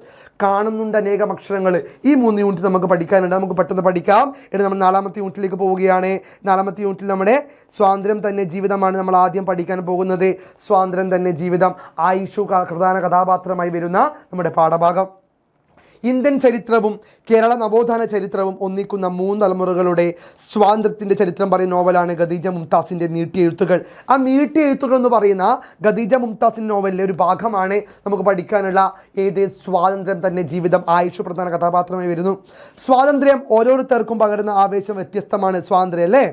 കാണുന്നുണ്ട് അനേകം അക്ഷരങ്ങൾ. ഈ 3 യൂണിറ്റ് നമുക്ക് പഠിക്കാനുണ്ട്. നമുക്ക് പെട്ടെന്ന് പഠിക്കാം. എന്നിട്ട് നമ്മൾ 4ാമത്തെ യൂണിറ്റിലേക്ക് പോവുകയാണ്. 4ാമത്തെ യൂണിറ്റിൽ നമ്മുടെ സ്വാതന്ത്ര്യം തന്നെ ജീവിതമാണ് നമ്മൾ ആദ്യം പഠിക്കാൻ പോകുന്നത്. സ്വാതന്ത്ര്യം തന്നെ ജീവിതം, ആയിഷു പ്രധാന കഥാപാത്രമായി വരുന്ന നമ്മുടെ പാഠഭാഗം. ഇന്ത്യൻ ചരിത്രവും കേരള നവോത്ഥാന ചരിത്രവും ഒന്നിക്കുന്ന 3 തലമുറകളുടെ സ്വാതന്ത്ര്യത്തിൻ്റെ ചരിത്രം പറയുന്ന നോവലാണ് ഖദീജ മുംതാസിൻ്റെ നീട്ടിയ എഴുത്തുകൾ. ആ നീട്ടിയ എഴുത്തുകൾ എന്ന് പറയുന്ന ഖദീജ മുംതാസിൻ്റെ നോവലിലെ ഒരു ഭാഗമാണ് നമുക്ക് പഠിക്കാനുള്ള ഏത് സ്വാതന്ത്ര്യം തന്നെ ജീവിതം. ആയിഷു പ്രധാന കഥാപാത്രമായി വരുന്നു. സ്വാതന്ത്ര്യം ഓരോരുത്തർക്കും പകരുന്ന ആവേശം വ്യത്യസ്തമാണ്. സ്വാതന്ത്ര്യം അല്ലേ.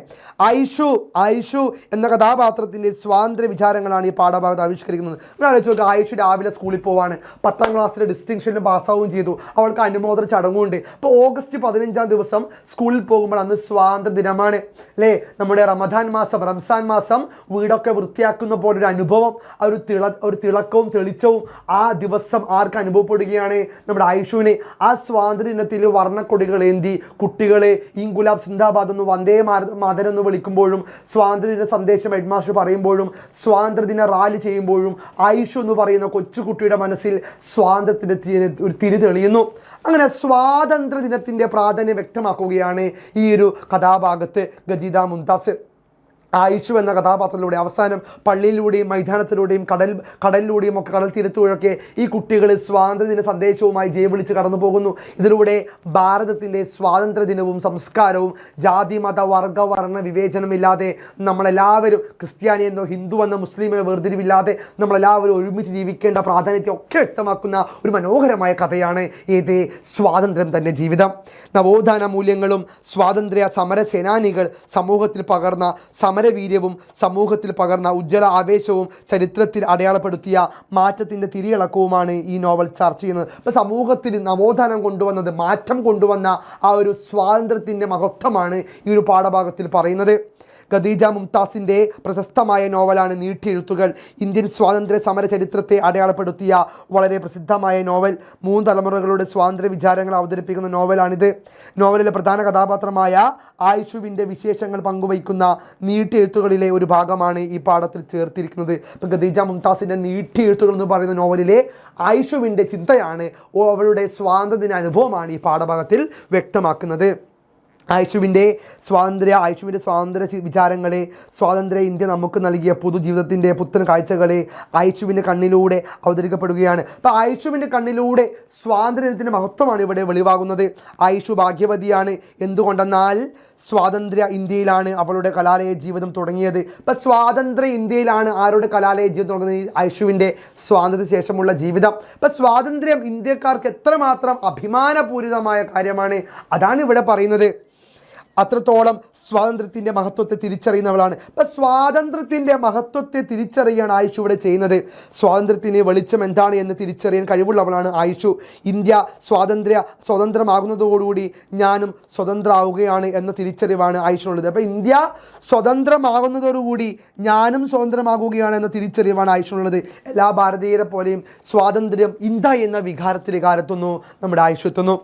ആയിഷു എന്ന കഥാപാത്രത്തിൻ്റെ സ്വാതന്ത്ര്യ വിചാരങ്ങളാണ് ഈ പാഠഭാഗത്ത് ആവിഷ്കരിക്കുന്നത്. നിങ്ങൾ ആലോചിച്ച് നോക്കുക, ആയിഷു രാവിലെ സ്കൂളിൽ പോവാണ്, 10ാം ക്ലാസ്സിലെ ഡിസ്റ്റിങ്ഷനിൽ പാസ്സാവുകയും ചെയ്തു. അവൾക്ക് അനുമോദന ചടങ്ങുണ്ട്. ഇപ്പോൾ ഓഗസ്റ്റ് 15 ദിവസം സ്കൂളിൽ പോകുമ്പോൾ അന്ന് സ്വാതന്ത്ര്യ ദിനമാണ് അല്ലേ. നമ്മുടെ റംസാൻ മാസം വീടൊക്കെ വൃത്തിയാക്കുന്ന പോലൊരു അനുഭവം, ഒരു തിളക്കവും തെളിച്ചവും ആ ദിവസം ആർക്ക് അനുഭവപ്പെടുകയാണ്? നമ്മുടെ ആയിഷുവിനെ. ആ സ്വാതന്ത്ര്യ ദിനത്തിൽ വർണ്ണക്കൊടികൾ ഏന്തി കുട്ടികളെ ഇൻകുലാബ് സിന്ദാബാദ് എന്ന് വന്ദേ മാതരം എന്ന് വിളിക്കുമ്പോഴും സ്വാതന്ത്ര്യദിന സന്ദേശം ഹെഡ് മാസ്റ്റർ പറയുമ്പോഴും സ്വാതന്ത്ര്യദിന റാലി ചെയ്യുമ്പോഴും ആയിഷു എന്ന് പറയുന്ന കൊച്ചുകുട്ടിയുടെ മനസ്സിൽ സ്വാതന്ത്ര്യത്തിൻ്റെ ഒരു തിരി തെളിയുന്നു. അങ്ങനെ സ്വാതന്ത്ര്യ ദിനത്തിൻ്റെ പ്രാധാന്യം വ്യക്തമാക്കുകയാണ് ഈ ഒരു കഥാഭാഗത്ത് ഗജീദ മുംതാസ്. ആയിഷു എന്ന കഥാപാത്രത്തിലൂടെ അവസാനം പള്ളിയിലൂടെയും മൈതാനത്തിലൂടെയും കടലിലൂടെയും ഒക്കെ കടൽ തീരത്തുവഴൊക്കെ ഈ കുട്ടികൾ സ്വാതന്ത്ര്യദിന സന്ദേശവുമായി ജയ വിളിച്ച് കടന്നു പോകുന്നു. ഇതിലൂടെ ഭാരതത്തിൻ്റെ സ്വാതന്ത്ര്യദിനവും സംസ്കാരവും ജാതി മത വർഗ വർണ്ണ വിവേചനമില്ലാതെ നമ്മളെല്ലാവരും ക്രിസ്ത്യാനിയെന്നോ ഹിന്ദുവെന്നോ മുസ്ലിമെന്നോ വേർതിരിവില്ലാതെ നമ്മളെല്ലാവരും ഒരുമിച്ച് ജീവിക്കേണ്ട പ്രാധാന്യത്തെ ഒക്കെ വ്യക്തമാക്കുന്ന ഒരു മനോഹരമായ കഥയാണ് ഏത് സ്വാതന്ത്ര്യം തന്നെ ജീവിതം. നവോത്ഥാന മൂല്യങ്ങളും സ്വാതന്ത്ര്യ സമര സേനാനികൾ സമൂഹത്തിൽ പകർന്ന സമരവീര്യവും സമൂഹത്തിൽ പകർന്ന ഉജ്ജ്വല ആവേശവും ചരിത്രത്തിൽ അടയാളപ്പെടുത്തിയ മാറ്റത്തിൻ്റെ തിരിയിളക്കവുമാണ് ഈ നോവൽ ചർച്ച ചെയ്യുന്നത്. ഇപ്പോൾ സമൂഹത്തിൽ നവോത്ഥാനം കൊണ്ടുവന്നത്, മാറ്റം കൊണ്ടുവന്ന ആ ഒരു സ്വാതന്ത്ര്യത്തിൻ്റെ മഹത്വമാണ് ഈ ഒരു പാഠഭാഗത്തിൽ പറയുന്നത്. ഖദീജ മുംതാസിൻ്റെ പ്രശസ്തമായ നോവലാണ് നീട്ടിയെഴുത്തുകൾ. ഇന്ത്യൻ സ്വാതന്ത്ര്യ സമര ചരിത്രത്തെ അടയാളപ്പെടുത്തിയ വളരെ പ്രസിദ്ധമായ നോവൽ. 3 തലമുറകളുടെ സ്വാതന്ത്ര്യ വിചാരങ്ങൾ അവതരിപ്പിക്കുന്ന നോവലാണിത്. നോവലിലെ പ്രധാന കഥാപാത്രമായ ആയിഷുവിൻ്റെ വിശേഷങ്ങൾ പങ്കുവയ്ക്കുന്ന നീട്ടിയെഴുത്തുകളിലെ ഒരു ഭാഗമാണ് ഈ പാഠത്തിൽ ചേർത്തിരിക്കുന്നത്. ഇപ്പം ഖദീജ മുംതാസിൻ്റെ നീട്ടിയെഴുത്തുകൾ എന്ന് പറയുന്ന നോവലിലെ ആയിഷുവിൻ്റെ ചിന്തയാണ്, അവളുടെ സ്വാതന്ത്ര്യ അനുഭവമാണ് ഈ പാഠഭാഗത്തിൽ വ്യക്തമാക്കുന്നത്. ആയിഷുവിൻ്റെ സ്വാതന്ത്ര്യ വിചാരങ്ങളെ, സ്വാതന്ത്ര്യ ഇന്ത്യ നമുക്ക് നൽകിയ പൊതുജീവിതത്തിൻ്റെ പുത്തൻ കാഴ്ചകളെ ആയിഷുവിൻ്റെ കണ്ണിലൂടെ അവതരിക്കപ്പെടുകയാണ്. അപ്പോൾ ആയിഷുവിൻ്റെ കണ്ണിലൂടെ സ്വാതന്ത്ര്യത്തിൻ്റെ മഹത്വമാണ് ഇവിടെ വെളിവാകുന്നത്. ആയിഷു ഭാഗ്യവതിയാണ്. എന്തുകൊണ്ടെന്നാൽ സ്വാതന്ത്ര്യ ഇന്ത്യയിലാണ് അവളുടെ കലാലയ ജീവിതം തുടങ്ങിയത്. ഇപ്പം സ്വാതന്ത്ര്യ ഇന്ത്യയിലാണ് ആരുടെ കലാലയ ജീവിതം തുടങ്ങുന്നത്? ആയിഷുവിൻ്റെ സ്വാതന്ത്ര്യത്തിന് ശേഷമുള്ള ജീവിതം. ഇപ്പം സ്വാതന്ത്ര്യം ഇന്ത്യക്കാർക്ക് എത്രമാത്രം അഭിമാനപൂരിതമായ കാര്യമാണ്, അതാണ് ഇവിടെ പറയുന്നത്. അത്രത്തോളം സ്വാതന്ത്ര്യത്തിൻ്റെ മഹത്വത്തെ തിരിച്ചറിയുന്നവളാണ്. അപ്പം സ്വാതന്ത്ര്യത്തിൻ്റെ മഹത്വത്തെ തിരിച്ചറിയാണ് ആയിഷു ഇവിടെ ചെയ്യുന്നത്. സ്വാതന്ത്ര്യത്തിന് വെളിച്ചം എന്താണ് എന്ന് തിരിച്ചറിയാൻ കഴിവുള്ളവളാണ് ആയിഷു. ഇന്ത്യ സ്വതന്ത്രമാകുന്നതോടുകൂടി ഞാനും സ്വതന്ത്രമാവുകയാണ് എന്ന തിരിച്ചറിവാണ് ആയിഷുള്ളത്. അപ്പോൾ ഇന്ത്യ സ്വതന്ത്രമാകുന്നതോടുകൂടി ഞാനും സ്വതന്ത്രമാകുകയാണ് എന്ന തിരിച്ചറിവാണ് ആയിഷുള്ളത്. എല്ലാ ഭാരതീയരെ പോലെയും സ്വാതന്ത്ര്യം ഇന്ത്യ എന്ന വികാരത്തിലെത്തുന്നു നമ്മുടെ ആയിഷു എത്തുന്നു.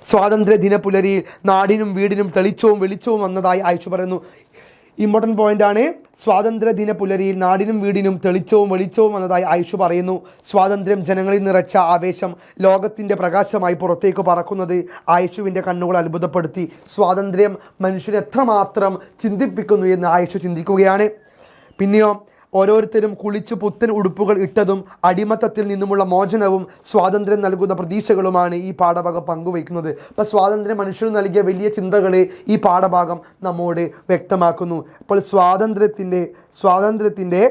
സ്വാതന്ത്ര്യ ദിന പുലരിയിൽ നാടിനും വീടിനും തെളിച്ചവും വെളിച്ചവും വന്നതായി ആയിഷു പറയുന്നു. ഇമ്പോർട്ടൻ്റ് പോയിൻ്റാണ്. സ്വാതന്ത്ര്യ ദിന പുലരിയിൽ നാടിനും വീടിനും തെളിച്ചവും വെളിച്ചവും വന്നതായി ആയിഷു പറയുന്നു. സ്വാതന്ത്ര്യം ജനങ്ങളിൽ നിറച്ച ആവേശം ലോകത്തിൻ്റെ പ്രകാശമായി പുറത്തേക്ക് പറക്കുന്നത് ആയിഷുവിൻ്റെ കണ്ണുകൾ അത്ഭുതപ്പെടുത്തി. സ്വാതന്ത്ര്യം മനുഷ്യനെ എത്രമാത്രം ചിന്തിപ്പിക്കുന്നു എന്ന് ആയിഷു ചിന്തിക്കുകയാണ്. പിന്നെയോ ഓരോരുത്തരും കുളിച്ചു പുത്തൻ ഉടുപ്പുകൾ ഇട്ടതും അടിമത്തത്തിൽ നിന്നുമുള്ള മോചനവും സ്വാതന്ത്ര്യം നൽകുന്ന പ്രതീക്ഷകളുമാണ് ഈ പാഠഭാഗം പങ്കുവയ്ക്കുന്നത്. അപ്പോൾ സ്വാതന്ത്ര്യം മനുഷ്യന് നൽകിയ വലിയ ചിന്തകൾ ഈ പാഠഭാഗം നമ്മോട് വ്യക്തമാക്കുന്നു. അപ്പോൾ സ്വാതന്ത്ര്യത്തിൻ്റെ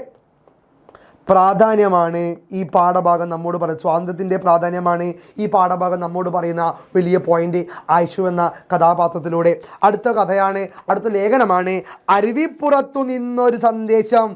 പ്രാധാന്യമാണ് ഈ പാഠഭാഗം നമ്മോട് പറയുന്നത്. സ്വാതന്ത്ര്യത്തിൻ്റെ പ്രാധാന്യമാണ് ഈ പാഠഭാഗം നമ്മോട് പറയുന്ന വലിയ പോയിന്റ് ആയിഷു എന്ന കഥാപാത്രത്തിലൂടെ. അടുത്ത കഥയാണ്, അടുത്ത ലേഖനമാണ് അരുവിപ്പുറത്തു നിന്നൊരു സന്ദേശം.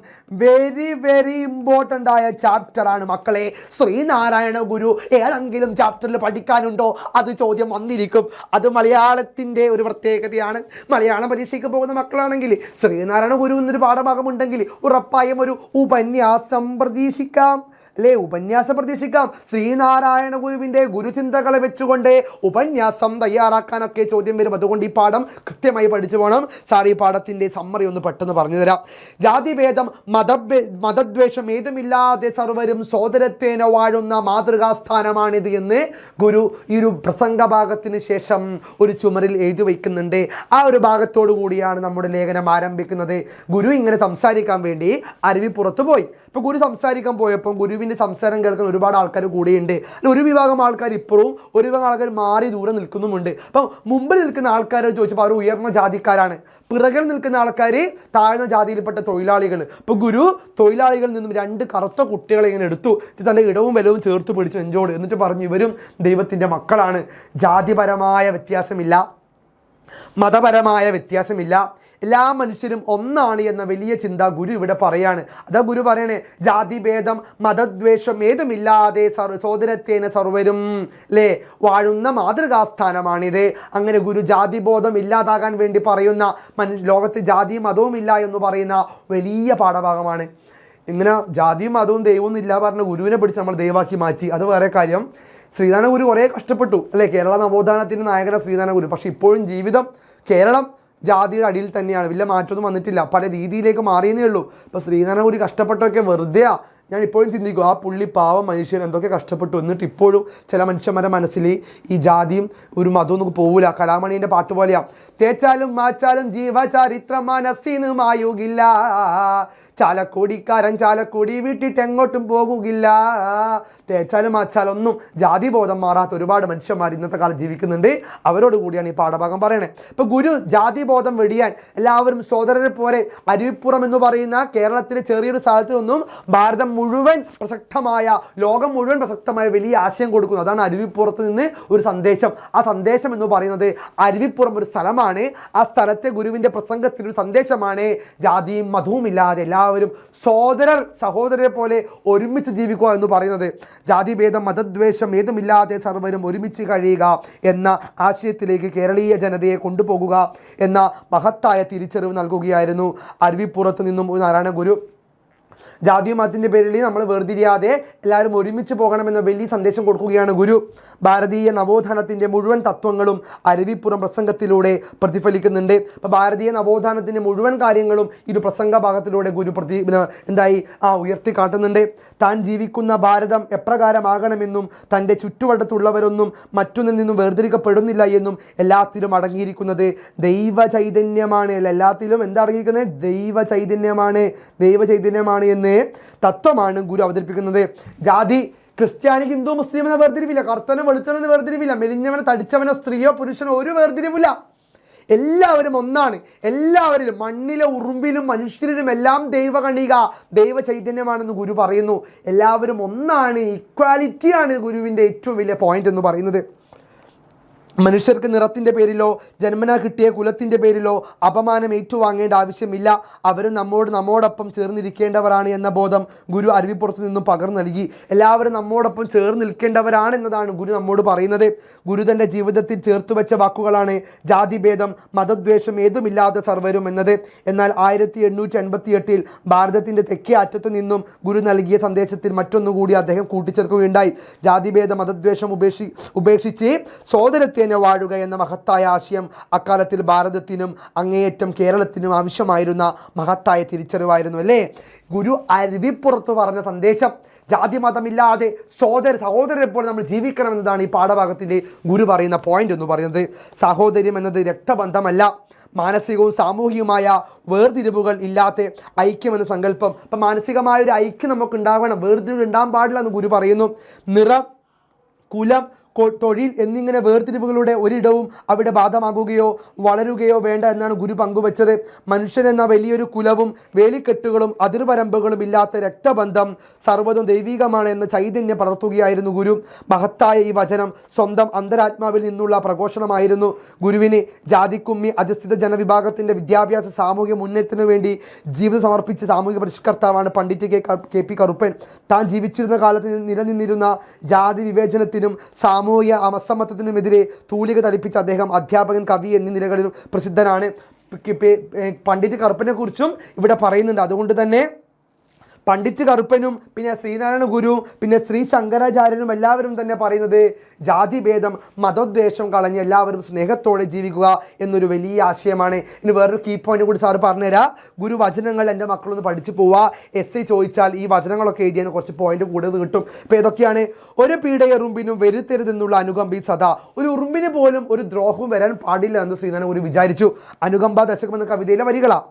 വെരി ഇമ്പോർട്ടൻ്റ് ആയ ചാപ്റ്ററാണ് മക്കളെ. ശ്രീനാരായണ ഗുരു ഏതെങ്കിലും ചാപ്റ്ററിൽ പഠിക്കാനുണ്ടോ? അത് ചോദ്യം വന്നിരിക്കും. അത് മലയാളത്തിൻ്റെ ഒരു പ്രത്യേകതയാണ്. മലയാളം പരീക്ഷയ്ക്ക് പോകുന്ന മക്കളാണെങ്കിൽ ശ്രീനാരായണ ഗുരു എന്നൊരു പാഠഭാഗമുണ്ടെങ്കിൽ ഉറപ്പായും ഒരു ഉപന്യാസം പ്രതീക്ഷിക്കാം, അല്ലേ? ഉപന്യാസം പ്രതീക്ഷിക്കാം. ശ്രീനാരായണ ഗുരുവിൻ്റെ ഗുരുചിന്തകളെ വെച്ചുകൊണ്ട് ഉപന്യാസം തയ്യാറാക്കാനൊക്കെ ചോദ്യം വരും. അതുകൊണ്ട് ഈ പാഠം കൃത്യമായി പഠിച്ചു പോകണം. സാർ ഈ പാഠത്തിൻ്റെ സമ്മറി ഒന്ന് പെട്ടെന്ന് പറഞ്ഞു തരാം. ജാതിഭേദം മതദ്വേഷം ഏതുമില്ലാതെ സർവരും സോദരത്തേന വാഴുന്ന മാതൃകാസ്ഥാനമാണിത് എന്ന് ഗുരു ഈ ഒരു പ്രസംഗ ഭാഗത്തിന് ശേഷം ഒരു ചുമരിൽ എഴുതി വയ്ക്കുന്നുണ്ട്. ആ ഒരു ഭാഗത്തോടു കൂടിയാണ് നമ്മുടെ ലേഖനം ആരംഭിക്കുന്നത്. ഗുരു ഇങ്ങനെ സംസാരിക്കാൻ വേണ്ടി അരുവിപ്പുറത്ത് പോയി. ഇപ്പോൾ ഗുരു സംസാരിക്കാൻ പോയപ്പോൾ ഗുരുവിൻ്റെ സംസാരം കേൾക്കാൻ ഒരുപാട് ആൾക്കാർ കൂടെയുണ്ട്. ഒരു വിഭാഗം ആൾക്കാർ ഇപ്പുറവും ഒരു വിഭാഗം ആൾക്കാർ മാറി ദൂരെ നിൽക്കുന്നുമുണ്ട്. അപ്പം മുമ്പിൽ നിൽക്കുന്ന ആൾക്കാരോട് ചോദിച്ചപ്പോൾ അവർ ഉയർന്ന ജാതിക്കാരാണ്, പിറകിൽ നിൽക്കുന്ന ആൾക്കാർ താഴ്ന്ന ജാതിയിൽപ്പെട്ട തൊഴിലാളികൾ. ഇപ്പോൾ ഗുരു തൊഴിലാളികളിൽ നിന്നും 2 കറുത്ത കുട്ടികളെ ഇങ്ങനെ എടുത്തു, തൻ്റെ ഇടവും വലവും ചേർത്ത് പിടിച്ച് നെഞ്ചോട്, എന്നിട്ട് പറഞ്ഞു ഇവരും ദൈവത്തിൻ്റെ മക്കളാണ്. ജാതിപരമായ വ്യത്യാസമില്ല, മതപരമായ വ്യത്യാസമില്ല, എല്ലാ മനുഷ്യരും ഒന്നാണ് എന്ന വലിയ ചിന്ത ഗുരു ഇവിടെ പറയാണ്. അതാ ഗുരു പറയണേ, ജാതിഭേദം മതദ്വേഷം ഏതുമില്ലാതെ സോദരത്തേന സർവരും അല്ലേ വാഴുന്ന മാതൃകാസ്ഥാനമാണിത്. അങ്ങനെ ഗുരു ജാതിബോധം ഇല്ലാതാകാൻ വേണ്ടി പറയുന്ന ലോകത്ത് ജാതിയും മതവും ഇല്ല എന്ന് പറയുന്ന വലിയ പാഠഭാഗമാണ്. ഇങ്ങനെ ജാതിയും മതവും ദൈവവും ഇല്ല പറഞ്ഞ ഗുരുവിനെ പിടിച്ച് നമ്മൾ ദൈവമാക്കി മാറ്റി. അത് വേറെ കാര്യം. ശ്രീനാരായണ ഗുരു കുറേ കഷ്ടപ്പെട്ടു, അല്ലേ? കേരള നവോത്ഥാനത്തിൻ്റെ നായകന ശ്രീനാരായണ ഗുരു. പക്ഷെ ഇപ്പോഴും ജീവിതം കേരളം ജാതിയുടെ അടിയിൽ തന്നെയാണ്, വലിയ മാറ്റമൊന്നും വന്നിട്ടില്ല, പല രീതിയിലേക്ക് മാറിയെന്നേ ഉള്ളൂ. ഇപ്പോൾ ശ്രീനാരായണഗുരു കഷ്ടപ്പെട്ടൊക്കെ വെറുതെയാ. ഞാൻ ഇപ്പോഴും ചിന്തിക്കും ആ പുള്ളി പാവം മനുഷ്യൻ എന്തൊക്കെ കഷ്ടപ്പെട്ടു, എന്നിട്ട് ഇപ്പോഴും ചില മനുഷ്യന്മാരുടെ മനസ്സിൽ ഈ ജാതിയും ഒരു മതവും നമുക്ക് പോകില്ല. കലാമണീൻ്റെ പാട്ട് പോലെയാ, തേച്ചാലും മാച്ചാലും ജീവചരിത്രം മനസ്സിന് മായുകില്ല, ചാലക്കുടിക്കാരൻ ചാലക്കുടി വിട്ടിട്ട് എങ്ങോട്ടും പോകുകില്ല. തേച്ചാലും മാച്ചാലും ഒന്നും ജാതിബോധം മാറാത്ത ഒരുപാട് മനുഷ്യന്മാർ ഇന്നത്തെ കാലം ജീവിക്കുന്നുണ്ട്. അവരോട് കൂടിയാണ് ഈ പാഠഭാഗം പറയണേ. ഇപ്പോൾ ഗുരു ജാതിബോധം വെടിയാൻ എല്ലാവരും സോദരരെ പോലെ അരുവിപ്പുറം എന്ന് പറയുന്ന കേരളത്തിലെ ചെറിയൊരു സ്ഥലത്ത് നിന്നും ഭാരതം മുഴുവൻ പ്രസക്തമായ, ലോകം മുഴുവൻ പ്രസക്തമായ വലിയ ആശയം കൊടുക്കുന്നു. അതാണ് അരുവിപ്പുറത്ത് നിന്ന് ഒരു സന്ദേശം. ആ സന്ദേശം എന്ന് പറയുന്നത് അരുവിപ്പുറം ഒരു സ്ഥലമാണ്. ആ സ്ഥലത്തെ ഗുരുവിൻ്റെ പ്രസംഗത്തിലൊരു സന്ദേശമാണ് ജാതിയും മതവും ഇല്ലാതെ എല്ലാവരും സഹോദരരെ പോലെ ഒരുമിച്ച് ജീവിക്കുക എന്ന് പറയുന്നത്. ജാതിഭേദം മതദ്വേഷം ഏതുമില്ലാതെ സർവരും ഒരുമിച്ച് കഴിയുക എന്ന ആശയത്തിലേക്ക് കേരളീയ ജനതയെ കൊണ്ടുപോകുക എന്ന മഹത്തായ തിരിച്ചറിവ് നൽകുകയായിരുന്നു അരുവിപ്പുറത്ത് നിന്നും നാരായണ ഗുരു. ജാതി മതത്തിൻ്റെ പേരിൽ നമ്മൾ വേർതിരിയാതെ എല്ലാവരും ഒരുമിച്ച് പോകണമെന്ന വലിയ സന്ദേശം കൊടുക്കുകയാണ് ഗുരു. ഭാരതീയ നവോത്ഥാനത്തിൻ്റെ മുഴുവൻ തത്വങ്ങളും അരുവിപ്പുറം പ്രസംഗത്തിലൂടെ പ്രതിഫലിക്കുന്നുണ്ട്. അപ്പോൾ ഭാരതീയ നവോത്ഥാനത്തിൻ്റെ മുഴുവൻ കാര്യങ്ങളും ഇത് പ്രസംഗ ഭാഗത്തിലൂടെ ഗുരു ഉയർത്തി കാട്ടുന്നുണ്ട്. താൻ ജീവിക്കുന്ന ഭാരതം എപ്രകാരമാകണമെന്നും തൻ്റെ ചുറ്റുവട്ടത്തുള്ളവരൊന്നും മറ്റൊന്നിൽ നിന്നും വേർതിരിക്കപ്പെടുന്നില്ല എന്നും എല്ലാത്തിലും അടങ്ങിയിരിക്കുന്നത് ദൈവ ചൈതന്യമാണ്. എല്ലാത്തിലും എന്താ അടങ്ങിയിരിക്കുന്നത്? ദൈവ ചൈതന്യമാണ് എന്ന് തത്വമാണ് ഗുരു അവതരിപ്പിക്കുന്നത്. ജാതി ക്രിസ്ത്യാനി ഹിന്ദു മുസ്ലിം എന്ന വേർതിരിവില്ല, കറുത്തവനോ വെളുത്തവനോ എന്ന വേർതിരിവില്ല, മെലിഞ്ഞവനോ തടിച്ചവനോ സ്ത്രീയോ പുരുഷനോ ഒരു വേർതിരിവില്ല. എല്ലാവരും ഒന്നാണ്. എല്ലാവരിലും മണ്ണിലെ ഉറുമ്പിലും മനുഷ്യരിലും എല്ലാം ദൈവകണിക, ദൈവ ചൈതന്യമാണെന്ന് ഗുരു പറയുന്നു. എല്ലാവരും ഒന്നാണ്, ഈക്വാലിറ്റിയാണ് ഗുരുവിൻ്റെ ഏറ്റവും വലിയ പോയിന്റ് എന്ന് പറയുന്നത്. മനുഷ്യർക്ക് നിറത്തിൻ്റെ പേരിലോ ജന്മന കിട്ടിയ കുലത്തിൻ്റെ പേരിലോ അപമാനം ഏറ്റുവാങ്ങേണ്ട ആവശ്യമില്ല. അവരും നമ്മോടൊപ്പം ചേർന്നിരിക്കേണ്ടവരാണ് എന്ന ബോധം ഗുരു അരുവിപ്പുറത്ത് നിന്നും പകർന്നു നൽകി. എല്ലാവരും നമ്മോടൊപ്പം ചേർന്ന് നിൽക്കേണ്ടവരാണ് എന്നതാണ് ഗുരു നമ്മോട് പറയുന്നത്. ഗുരു തൻ്റെ ജീവിതത്തിൽ ചേർത്ത് വെച്ച വാക്കുകളാണ് ജാതിഭേദം മതദ്വേഷം ഏതുമില്ലാതെ സർവരും എന്നത്. എന്നാൽ 1888 ഭാരതത്തിൻ്റെ തെക്കേ അറ്റത്തു നിന്നും ഗുരു നൽകിയ സന്ദേശത്തിൽ മറ്റൊന്നുകൂടി അദ്ദേഹം കൂട്ടിച്ചേർക്കുകയുണ്ടായി. ജാതിഭേദ മതദ്വേഷം ഉപേക്ഷിച്ച് സോദരത്തെ വാഴുക എന്ന മഹത്തായ ആശയം അക്കാലത്തിൽ ഭാരതത്തിനും അങ്ങേയറ്റം കേരളത്തിനും ആവശ്യമായിരുന്ന മഹത്തായ തിരിച്ചറിവായിരുന്നു അല്ലേ ഗുരു അരുവിപ്പുറത്ത് പറഞ്ഞ സന്ദേശം. ജാതി മതമില്ലാതെ സഹോദരരെ പോലെ നമ്മൾ ജീവിക്കണം എന്നതാണ് ഈ പാഠഭാഗത്തിലെ ഗുരു പറയുന്ന പോയിന്റ് എന്ന് പറയുന്നത്. സാഹോദര്യം എന്നത് രക്തബന്ധമല്ല, മാനസികവും സാമൂഹികവുമായ വേർതിരിവുകൾ ഇല്ലാത്ത ഐക്യമെന്ന സങ്കല്പം. അപ്പം മാനസികമായ ഒരു ഐക്യം നമുക്ക് ഉണ്ടാവണം, വേർതിരിവ് ഉണ്ടാകാൻ പാടില്ല എന്ന് ഗുരു പറയുന്നു. നിറം, കുലം, തൊഴിൽ എന്നിങ്ങനെ വേർതിരിവുകളുടെ ഒരിടവും അവിടെ ബാധമാകുകയോ വളരുകയോ വേണ്ട എന്നാണ് ഗുരു പങ്കുവച്ചത്. മനുഷ്യൻ എന്ന വലിയൊരു കുലവും വേലിക്കെട്ടുകളും അതിർവരമ്പുകളും ഇല്ലാത്ത രക്തബന്ധം സർവ്വതും ദൈവികമാണ് എന്ന ചൈതന്യം പടർത്തുകയായിരുന്നു ഗുരു. മഹത്തായ ഈ വചനം സ്വന്തം അന്തരാത്മാവിൽ നിന്നുള്ള പ്രഘോഷണമായിരുന്നു. ഗുരുവിന് ജാതിക്കുമ്മി അധസ്ഥിത ജനവിഭാഗത്തിൻ്റെ വിദ്യാഭ്യാസ സാമൂഹിക മുന്നേറ്റത്തിനു വേണ്ടി ജീവിതം സമർപ്പിച്ച സാമൂഹിക പരിഷ്കർത്താവാണ് പണ്ഡിറ്റ് കെ.പി. കറുപ്പൻ. താൻ ജീവിച്ചിരുന്ന കാലത്ത് നിലനിന്നിരുന്ന ജാതി വിവേചനത്തിനും സാമൂഹിക അസമത്വത്തിനുമെതിരെ തൂലിക തളിപ്പിച്ച അദ്ദേഹം അധ്യാപകൻ, കവി എന്നീ നിലകളിലും പ്രസിദ്ധനാണ്. പണ്ഡിറ്റ് കറുപ്പനെ കുറിച്ചും ഇവിടെ പറയുന്നുണ്ട്. അതുകൊണ്ട് തന്നെ പണ്ഡിറ്റ് കറുപ്പനും പിന്നെ ശ്രീനാരായണ ഗുരുവും പിന്നെ ശ്രീ ശങ്കരാചാര്യനും എല്ലാവരും തന്നെ പറയുന്നത് ജാതിഭേദം മതോദ്വേഷം കളഞ്ഞ് എല്ലാവരും സ്നേഹത്തോടെ ജീവിക്കുക എന്നൊരു വലിയ ആശയമാണ്. ഇനി വേറൊരു കീ പോയിന്റ് കൂടി സാറ് പറഞ്ഞുതരാം. ഗുരു വചനങ്ങൾ എൻ്റെ മക്കളൊന്ന് പഠിച്ചു പോവുക. എസ് ചോദിച്ചാൽ ഈ വചനങ്ങളൊക്കെ എഴുതിയതിന് കുറച്ച് പോയിന്റ് കൂടുതൽ കിട്ടും. ഇപ്പോൾ ഏതൊക്കെയാണ്? ഒരു പീഡയുറുമ്പിനും വരുത്തരുതെന്നുള്ള അനുകമ്പി സദാ. ഒരു ഉറുമ്പിന് പോലും ഒരു ദ്രോഹവും വരാൻ പാടില്ല എന്ന് ശ്രീനാരായണ ഗുരു വിചാരിച്ചു. അനുകമ്പ ദശകം എന്ന കവിതയിലെ വരികളാണ്.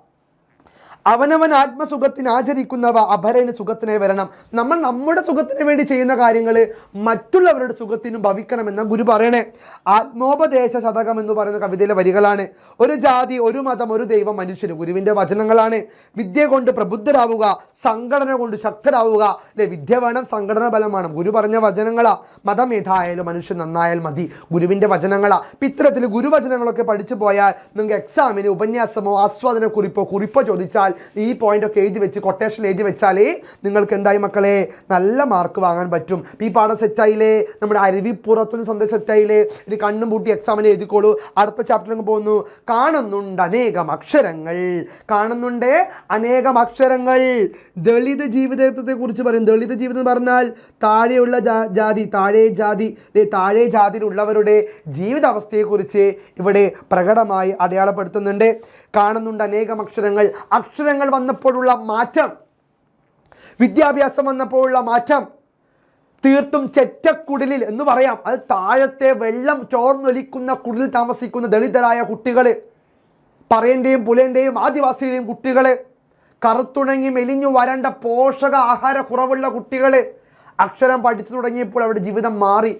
അവനവൻ ആത്മസുഖത്തിന് ആചരിക്കുന്നവ അപരന് സുഖത്തിനായി വരണം. നമ്മൾ നമ്മുടെ സുഖത്തിന് വേണ്ടി ചെയ്യുന്ന കാര്യങ്ങൾ മറ്റുള്ളവരുടെ സുഖത്തിനും ഭവിക്കണമെന്ന ഗുരു പറയണേ. ആത്മോപദേശ ശതകം എന്ന് പറയുന്ന കവിതയിലെ വരികളാണ്. ഒരു ജാതി, ഒരു മതം, ഒരു ദൈവം മനുഷ്യന്. ഗുരുവിൻ്റെ വചനങ്ങളാണ്. വിദ്യ കൊണ്ട് പ്രബുദ്ധരാവുക, സംഘടന കൊണ്ട് ശക്തരാവുക. അല്ലെ, വിദ്യ വേണം, സംഘടന ബലം വേണം. ഗുരു പറഞ്ഞ വചനങ്ങളാ. മതം ഏതായാലും മനുഷ്യൻ നന്നായാൽ മതി. ഗുരുവിൻ്റെ വചനങ്ങളാ. ഇത്തരത്തിൽ ഗുരുവചനങ്ങളൊക്കെ പഠിച്ചു പോയാൽ നിങ്ങൾക്ക് എക്സാമിന് ഉപന്യാസമോ ആസ്വാദന കുറിപ്പോ ചോദിച്ചാൽ ഈ പോയിൻ്റൊക്കെ എഴുതി വെച്ച് കൊട്ടേഷൻ എഴുതി വെച്ചാലേ നിങ്ങൾക്ക് എന്തായി മക്കളെ നല്ല മാർക്ക് വാങ്ങാൻ പറ്റും. ഈ പാഠം സെറ്റായില്ലേ? നമ്മുടെ അരുവിപ്പുറത്തുനിന്ന് സന്ദേശം സെറ്റായില്ലേ? ഇനി കണ്ണും പൂട്ടി എക്സാമിന് എഴുതിക്കോളൂ. അടുത്ത ചാപ്റ്ററിലേക്ക് പോകുന്നു. കാണുന്നുണ്ട് അനേകം അക്ഷരങ്ങൾ. കാണുന്നുണ്ട് അനേകം അക്ഷരങ്ങൾ. ദളിത് ജീവിതത്തെ കുറിച്ച് പറയും. ദളിത് ജീവിതം എന്ന് പറഞ്ഞാൽ താഴെയുള്ള ജാതി, താഴെ ജാതിയിലുള്ളവരുടെ ജീവിതാവസ്ഥയെക്കുറിച്ച് ഇവിടെ പ്രകടമായി അടയാളപ്പെടുത്തുന്നുണ്ട്. കാണുന്നുണ്ട് അനേകം അക്ഷരങ്ങൾ. അക്ഷരങ്ങൾ വന്നപ്പോഴുള്ള മാറ്റം, വിദ്യാഭ്യാസം വന്നപ്പോഴുള്ള മാറ്റം തീർത്തും ചെറ്റക്കുടിലിൽ എന്ന് പറയാം. അത് താഴത്തെ വെള്ളം ചോർന്നൊലിക്കുന്ന കുടിലിൽ താമസിക്കുന്ന ദളിതരായ കുട്ടികൾ, പറയൻ്റെയും പുലൻ്റെയും ആദിവാസിയുടെയും കുട്ടികൾ, കറുത്തുണങ്ങി മെലിഞ്ഞു വരണ്ട പോഷക ആഹാര കുറവുള്ള കുട്ടികൾ അക്ഷരം പഠിച്ചു തുടങ്ങിയപ്പോൾ അവരുടെ ജീവിതം മാറി.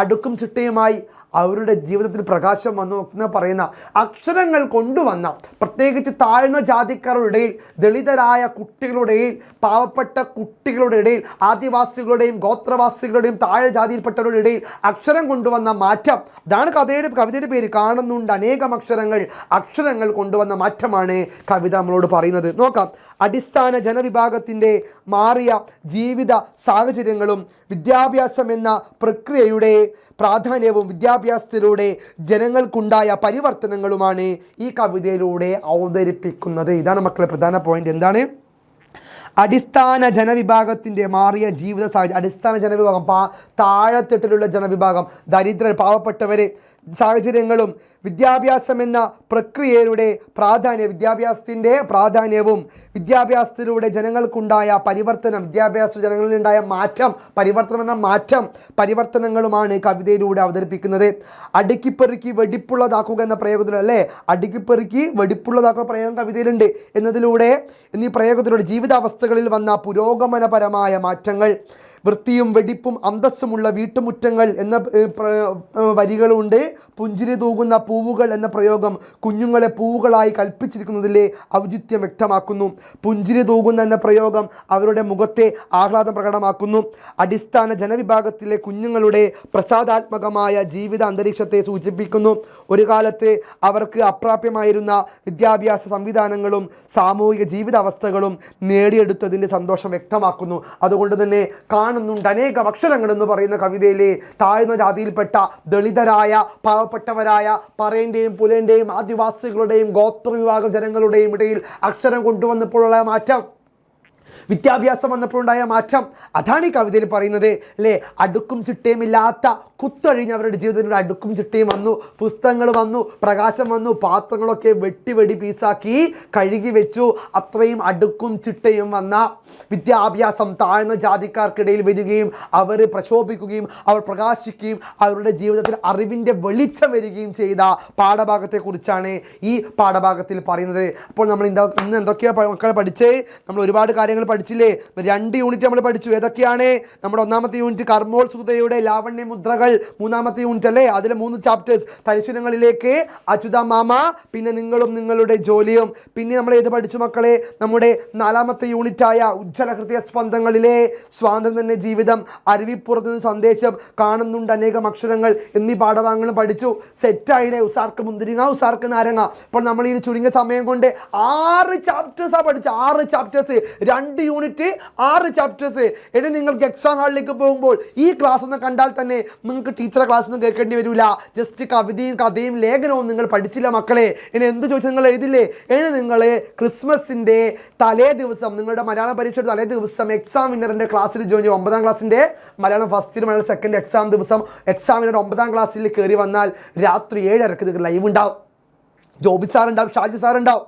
അടുക്കും ചിട്ടയുമായി അവരുടെ ജീവിതത്തിൽ പ്രകാശം വന്നു എന്ന് പറയുന്ന അക്ഷരങ്ങൾ കൊണ്ടുവന്ന, പ്രത്യേകിച്ച് താഴ്ന്ന ജാതിക്കാരുടെ ഇടയിൽ, ദളിതരായ കുട്ടികളുടെ ഇടയിൽ, പാവപ്പെട്ട കുട്ടികളുടെ ഇടയിൽ, ആദിവാസികളുടെയും ഗോത്രവാസികളുടെയും താഴെ ജാതിയിൽപ്പെട്ടവരുടെ ഇടയിൽ അക്ഷരം കൊണ്ടുവന്ന മാറ്റം. ഇതാണ് കവിതയുടെ പേര്. കാണുന്നുണ്ട് അനേകം അക്ഷരങ്ങൾ. അക്ഷരങ്ങൾ കൊണ്ടുവന്ന മാറ്റമാണ് കവിത നമ്മളോട് പറയുന്നത്. നോക്കാം. അടിസ്ഥാന ജനവിഭാഗത്തിൻ്റെ മാറിയ ജീവിത സാഹചര്യങ്ങളും വിദ്യാഭ്യാസം എന്ന പ്രക്രിയയുടെ പ്രാധാന്യവും വിദ്യാഭ്യാസത്തിലൂടെ ജനങ്ങൾക്കുണ്ടായ പരിവർത്തനങ്ങളുമാണ് ഈ കവിതയിലൂടെ അവതരിപ്പിക്കുന്നത്. ഇതാണ് മക്കളെ പ്രധാന പോയിന്റ്. എന്താണ്? അടിസ്ഥാന ജനവിഭാഗത്തിൻ്റെ മാറിയ ജീവിത സാഹചര്യം. അടിസ്ഥാന ജനവിഭാഗം, താഴെത്തട്ടിലുള്ള ജനവിഭാഗം, ദരിദ്രർ, പാവപ്പെട്ടവരെ സാഹചര്യങ്ങളും വിദ്യാഭ്യാസം എന്ന പ്രക്രിയയുടെ വിദ്യാഭ്യാസത്തിൻ്റെ പ്രാധാന്യവും വിദ്യാഭ്യാസത്തിലൂടെ ജനങ്ങൾക്കുണ്ടായ പരിവർത്തനം, ജനങ്ങളിലുണ്ടായ മാറ്റം, പരിവർത്തനങ്ങളുമാണ് കവിതയിലൂടെ അവതരിപ്പിക്കുന്നത്. അടുക്കിപ്പെറുക്കി വെടിപ്പുള്ളതാക്കുക എന്ന പ്രയോഗത്തിൽ, അല്ലേ? അടുക്കിപ്പെറുക്കി വെടിപ്പുള്ളതാക്കുക പ്രയോഗം കവിതയിലുണ്ട്. എന്നീ പ്രയോഗത്തിലൂടെ ജീവിതാവസ്ഥകളിൽ വന്ന പുരോഗമനപരമായ മാറ്റങ്ങൾ, വൃത്തിയും വെടിപ്പും അന്തസ്സുമുള്ള വീട്ടുമുറ്റങ്ങൾ എന്ന വരികളുണ്ട്. പുഞ്ചിരി തൂകുന്ന പൂവുകൾ എന്ന പ്രയോഗം കുഞ്ഞുങ്ങളെ പൂവുകളായി കൽപ്പിച്ചിരിക്കുന്നതിലെ ഔചിത്യം വ്യക്തമാക്കുന്നു. പുഞ്ചിരി തൂകുന്ന എന്ന പ്രയോഗം അവരുടെ മുഖത്തെ ആഹ്ലാദം പ്രകടമാക്കുന്നു. അടിസ്ഥാന ജനവിഭാഗത്തിലെ കുഞ്ഞുങ്ങളുടെ പ്രസാദാത്മകമായ ജീവിത അന്തരീക്ഷത്തെ സൂചിപ്പിക്കുന്നു. ഒരു കാലത്ത് അവർക്ക് അപ്രാപ്യമായിരുന്ന വിദ്യാഭ്യാസ സംവിധാനങ്ങളും സാമൂഹിക ജീവിതാവസ്ഥകളും നേടിയെടുത്തതിൻ്റെ സന്തോഷം വ്യക്തമാക്കുന്നു. അതുകൊണ്ട് തന്നെ കാണുന്നുണ്ട് അനേകം അക്ഷരങ്ങൾ എന്ന് പറയുന്ന കവിതയിലെ താഴ്ന്ന ജാതിയിൽപ്പെട്ട ദളിതരായ, പാവപ്പെട്ടവരായ, പറയൻ്റെയും പുലൻ്റെയും ആദിവാസികളുടെയും ഗോത്രവിഭാഗം ജനങ്ങളുടെയും ഇടയിൽ അക്ഷരം കൊണ്ടുവന്നപ്പോഴുള്ള മാറ്റം, വിദ്യാഭ്യാസം വന്നപ്പോഴുണ്ടായ മാറ്റം, അതാണ് ഈ കവിതയിൽ പറയുന്നത്, അല്ലേ? അടുക്കും ചിട്ടയും ഇല്ലാത്ത കുത്തഴിഞ്ഞവരുടെ ജീവിതത്തിൽ അടുക്കും ചിട്ടയും വന്നു, പുസ്തകങ്ങൾ വന്നു, പ്രകാശം വന്നു, പാത്രങ്ങളൊക്കെ വെട്ടി പീസാക്കി കഴുകി വെച്ചു. അത്രയും അടുക്കും ചിട്ടയും വന്ന വിദ്യാഭ്യാസം താഴ്ന്ന ജാതിക്കാർക്കിടയിൽ വരികയും അവർ പ്രശോഭിക്കുകയും അവർ പ്രകാശിക്കുകയും അവരുടെ ജീവിതത്തിൽ അറിവിൻ്റെ വെളിച്ചം വരികയും ചെയ്ത പാഠഭാഗത്തെക്കുറിച്ചാണ് ഈ പാഠഭാഗത്തിൽ പറയുന്നത്. അപ്പോൾ നമ്മൾ ഇന്ന് എന്തൊക്കെയാണ് മക്കളെ പഠിച്ചേ? നമ്മൾ ഒരുപാട് കാര്യങ്ങൾ പഠിച്ചില്ലേ? 2 യൂണിറ്റ് നമ്മൾ പഠിച്ചു. ഏതൊക്കെയാണ്? നമ്മുടെ 1ാമത്തെ യൂണിറ്റ് കർമ്മോത്സുകതയുടെ ലാവണ്യ മുദ്രകൾ, 3ാമത്തെ യൂണിറ്റ് അല്ലേ? അതിലെ 3 ചാപ്റ്റേഴ്സ്. തരിശുരങ്ങളിലേക്ക്, അച്യുത മാമ, പിന്നെ നിങ്ങളും നിങ്ങളുടെ ജോലിയും. പിന്നെ നമ്മൾ ഏത് പഠിച്ചു മക്കളെ? നമ്മുടെ 4ാമത്തെ യൂണിറ്റായ ഉജ്ജ്വല ഹൃദയ സ്പന്ദങ്ങളിലെ സ്വാതന്ത്ര്യം തന്നെ ജീവിതം, അരുവിപ്പുറത്തുനിന്ന് സന്ദേശം, കാണുന്നുണ്ട് അനേകം അക്ഷരങ്ങൾ എന്നീ പാഠഭാഗങ്ങളും പഠിച്ചു. സെറ്റായിടെ. ഉസാർക്ക് മുന്തിരിങ്ങ, ഉസാർക്ക് നാരങ്ങ. അപ്പോൾ നമ്മൾ ഈ ചുരുങ്ങിയ സമയം കൊണ്ട് 6 ചാപ്റ്റേഴ്സാണ് പഠിച്ചത്. 6 ചാപ്റ്റേഴ്സ്, 2 യൂണിറ്റ്, 6 ചാപ്റ്റേഴ്സ്. ഇനി നിങ്ങൾക്ക് എക്സാം ഹാളിലേക്ക് പോകുമ്പോൾ ഈ ക്ലാസ് ഒന്ന് കണ്ടാൽ തന്നെ നിങ്ങൾക്ക് ടീച്ചറെ ക്ലാസ് ഒന്നും കേൾക്കേണ്ടി വരില്ല. ജസ്റ്റ് കവിതയും കഥയും ലേഖനവും നിങ്ങൾ പഠിച്ചില്ല മക്കളെ. ഇനി എന്ത് ചോദിച്ചാൽ നിങ്ങൾ എഴുതില്ലേ? ഇനി നിങ്ങൾ ക്രിസ്മസിൻ്റെ തലേ ദിവസം, നിങ്ങളുടെ മലയാളം പരീക്ഷയുടെ തലേ ദിവസം എക്സാം വിന്നറിൻ്റെ ക്ലാസ്സിൽ ജോയിൻ ചെയ്യും. 9ാം ക്ലാസ്സിൻ്റെ Malayalam first, Malayalam second exam ദിവസം എക്സാം വിന്നർ 9ാം ക്ലാസ്സിൽ കയറി വന്നാൽ രാത്രി 7:30 നിങ്ങൾക്ക് ലൈവ് ഉണ്ടാവും. ജോബി സാർ ഉണ്ടാവും, ഷാജി സാർ ഉണ്ടാവും,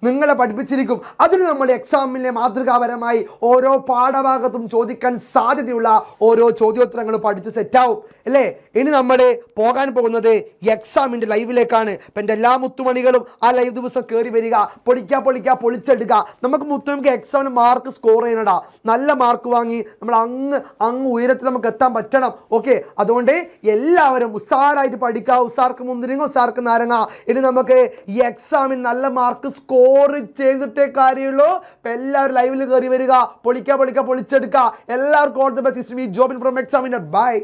നിങ്ങളെ പഠിപ്പിച്ചിരിക്കും. അതിന് നമ്മൾ എക്സാമിനെ മാതൃകാപരമായി ഓരോ പാഠഭാഗത്തും ചോദിക്കാൻ സാധ്യതയുള്ള ഓരോ ചോദ്യോത്തരങ്ങളും പഠിച്ച് സെറ്റാവും, അല്ലേ? ഇനി നമ്മൾ പോകാൻ പോകുന്നത് എക്സാമിൻ്റെ ലൈവിലേക്കാണ്. അപ്പം എൻ്റെ എല്ലാ മുത്തുമണികളും ആ ലൈവ് ദിവസം കയറി വരിക, പൊളിച്ചെടുക്കുക. നമുക്ക് മുത്തുമണിക്ക് എക്സാമിന് മാർക്ക് സ്കോർ ചെയ്യണടാ. നല്ല മാർക്ക് വാങ്ങി നമ്മൾ അങ്ങ് ഉയരത്തിൽ നമുക്ക് എത്താൻ പറ്റണം. ഓക്കെ, അതുകൊണ്ട് എല്ലാവരും ഉസാറായിട്ട് പഠിക്കുക. ഉസാർക്ക് മുന്തിരിങ്ങ, ഉസാർക്ക് നാരങ്ങ. ഇനി നമുക്ക് ഈ എക്സാമിന് നല്ല മാർക്ക് സ്കോർ ചെയ്തിട്ടേ കാര്യമുള്ളൂ. അപ്പം എല്ലാവരും ലൈവിൽ കയറി വരിക, പൊളിച്ചെടുക്കുക. എല്ലാവർക്കും all the best. Jobin from examiner. By.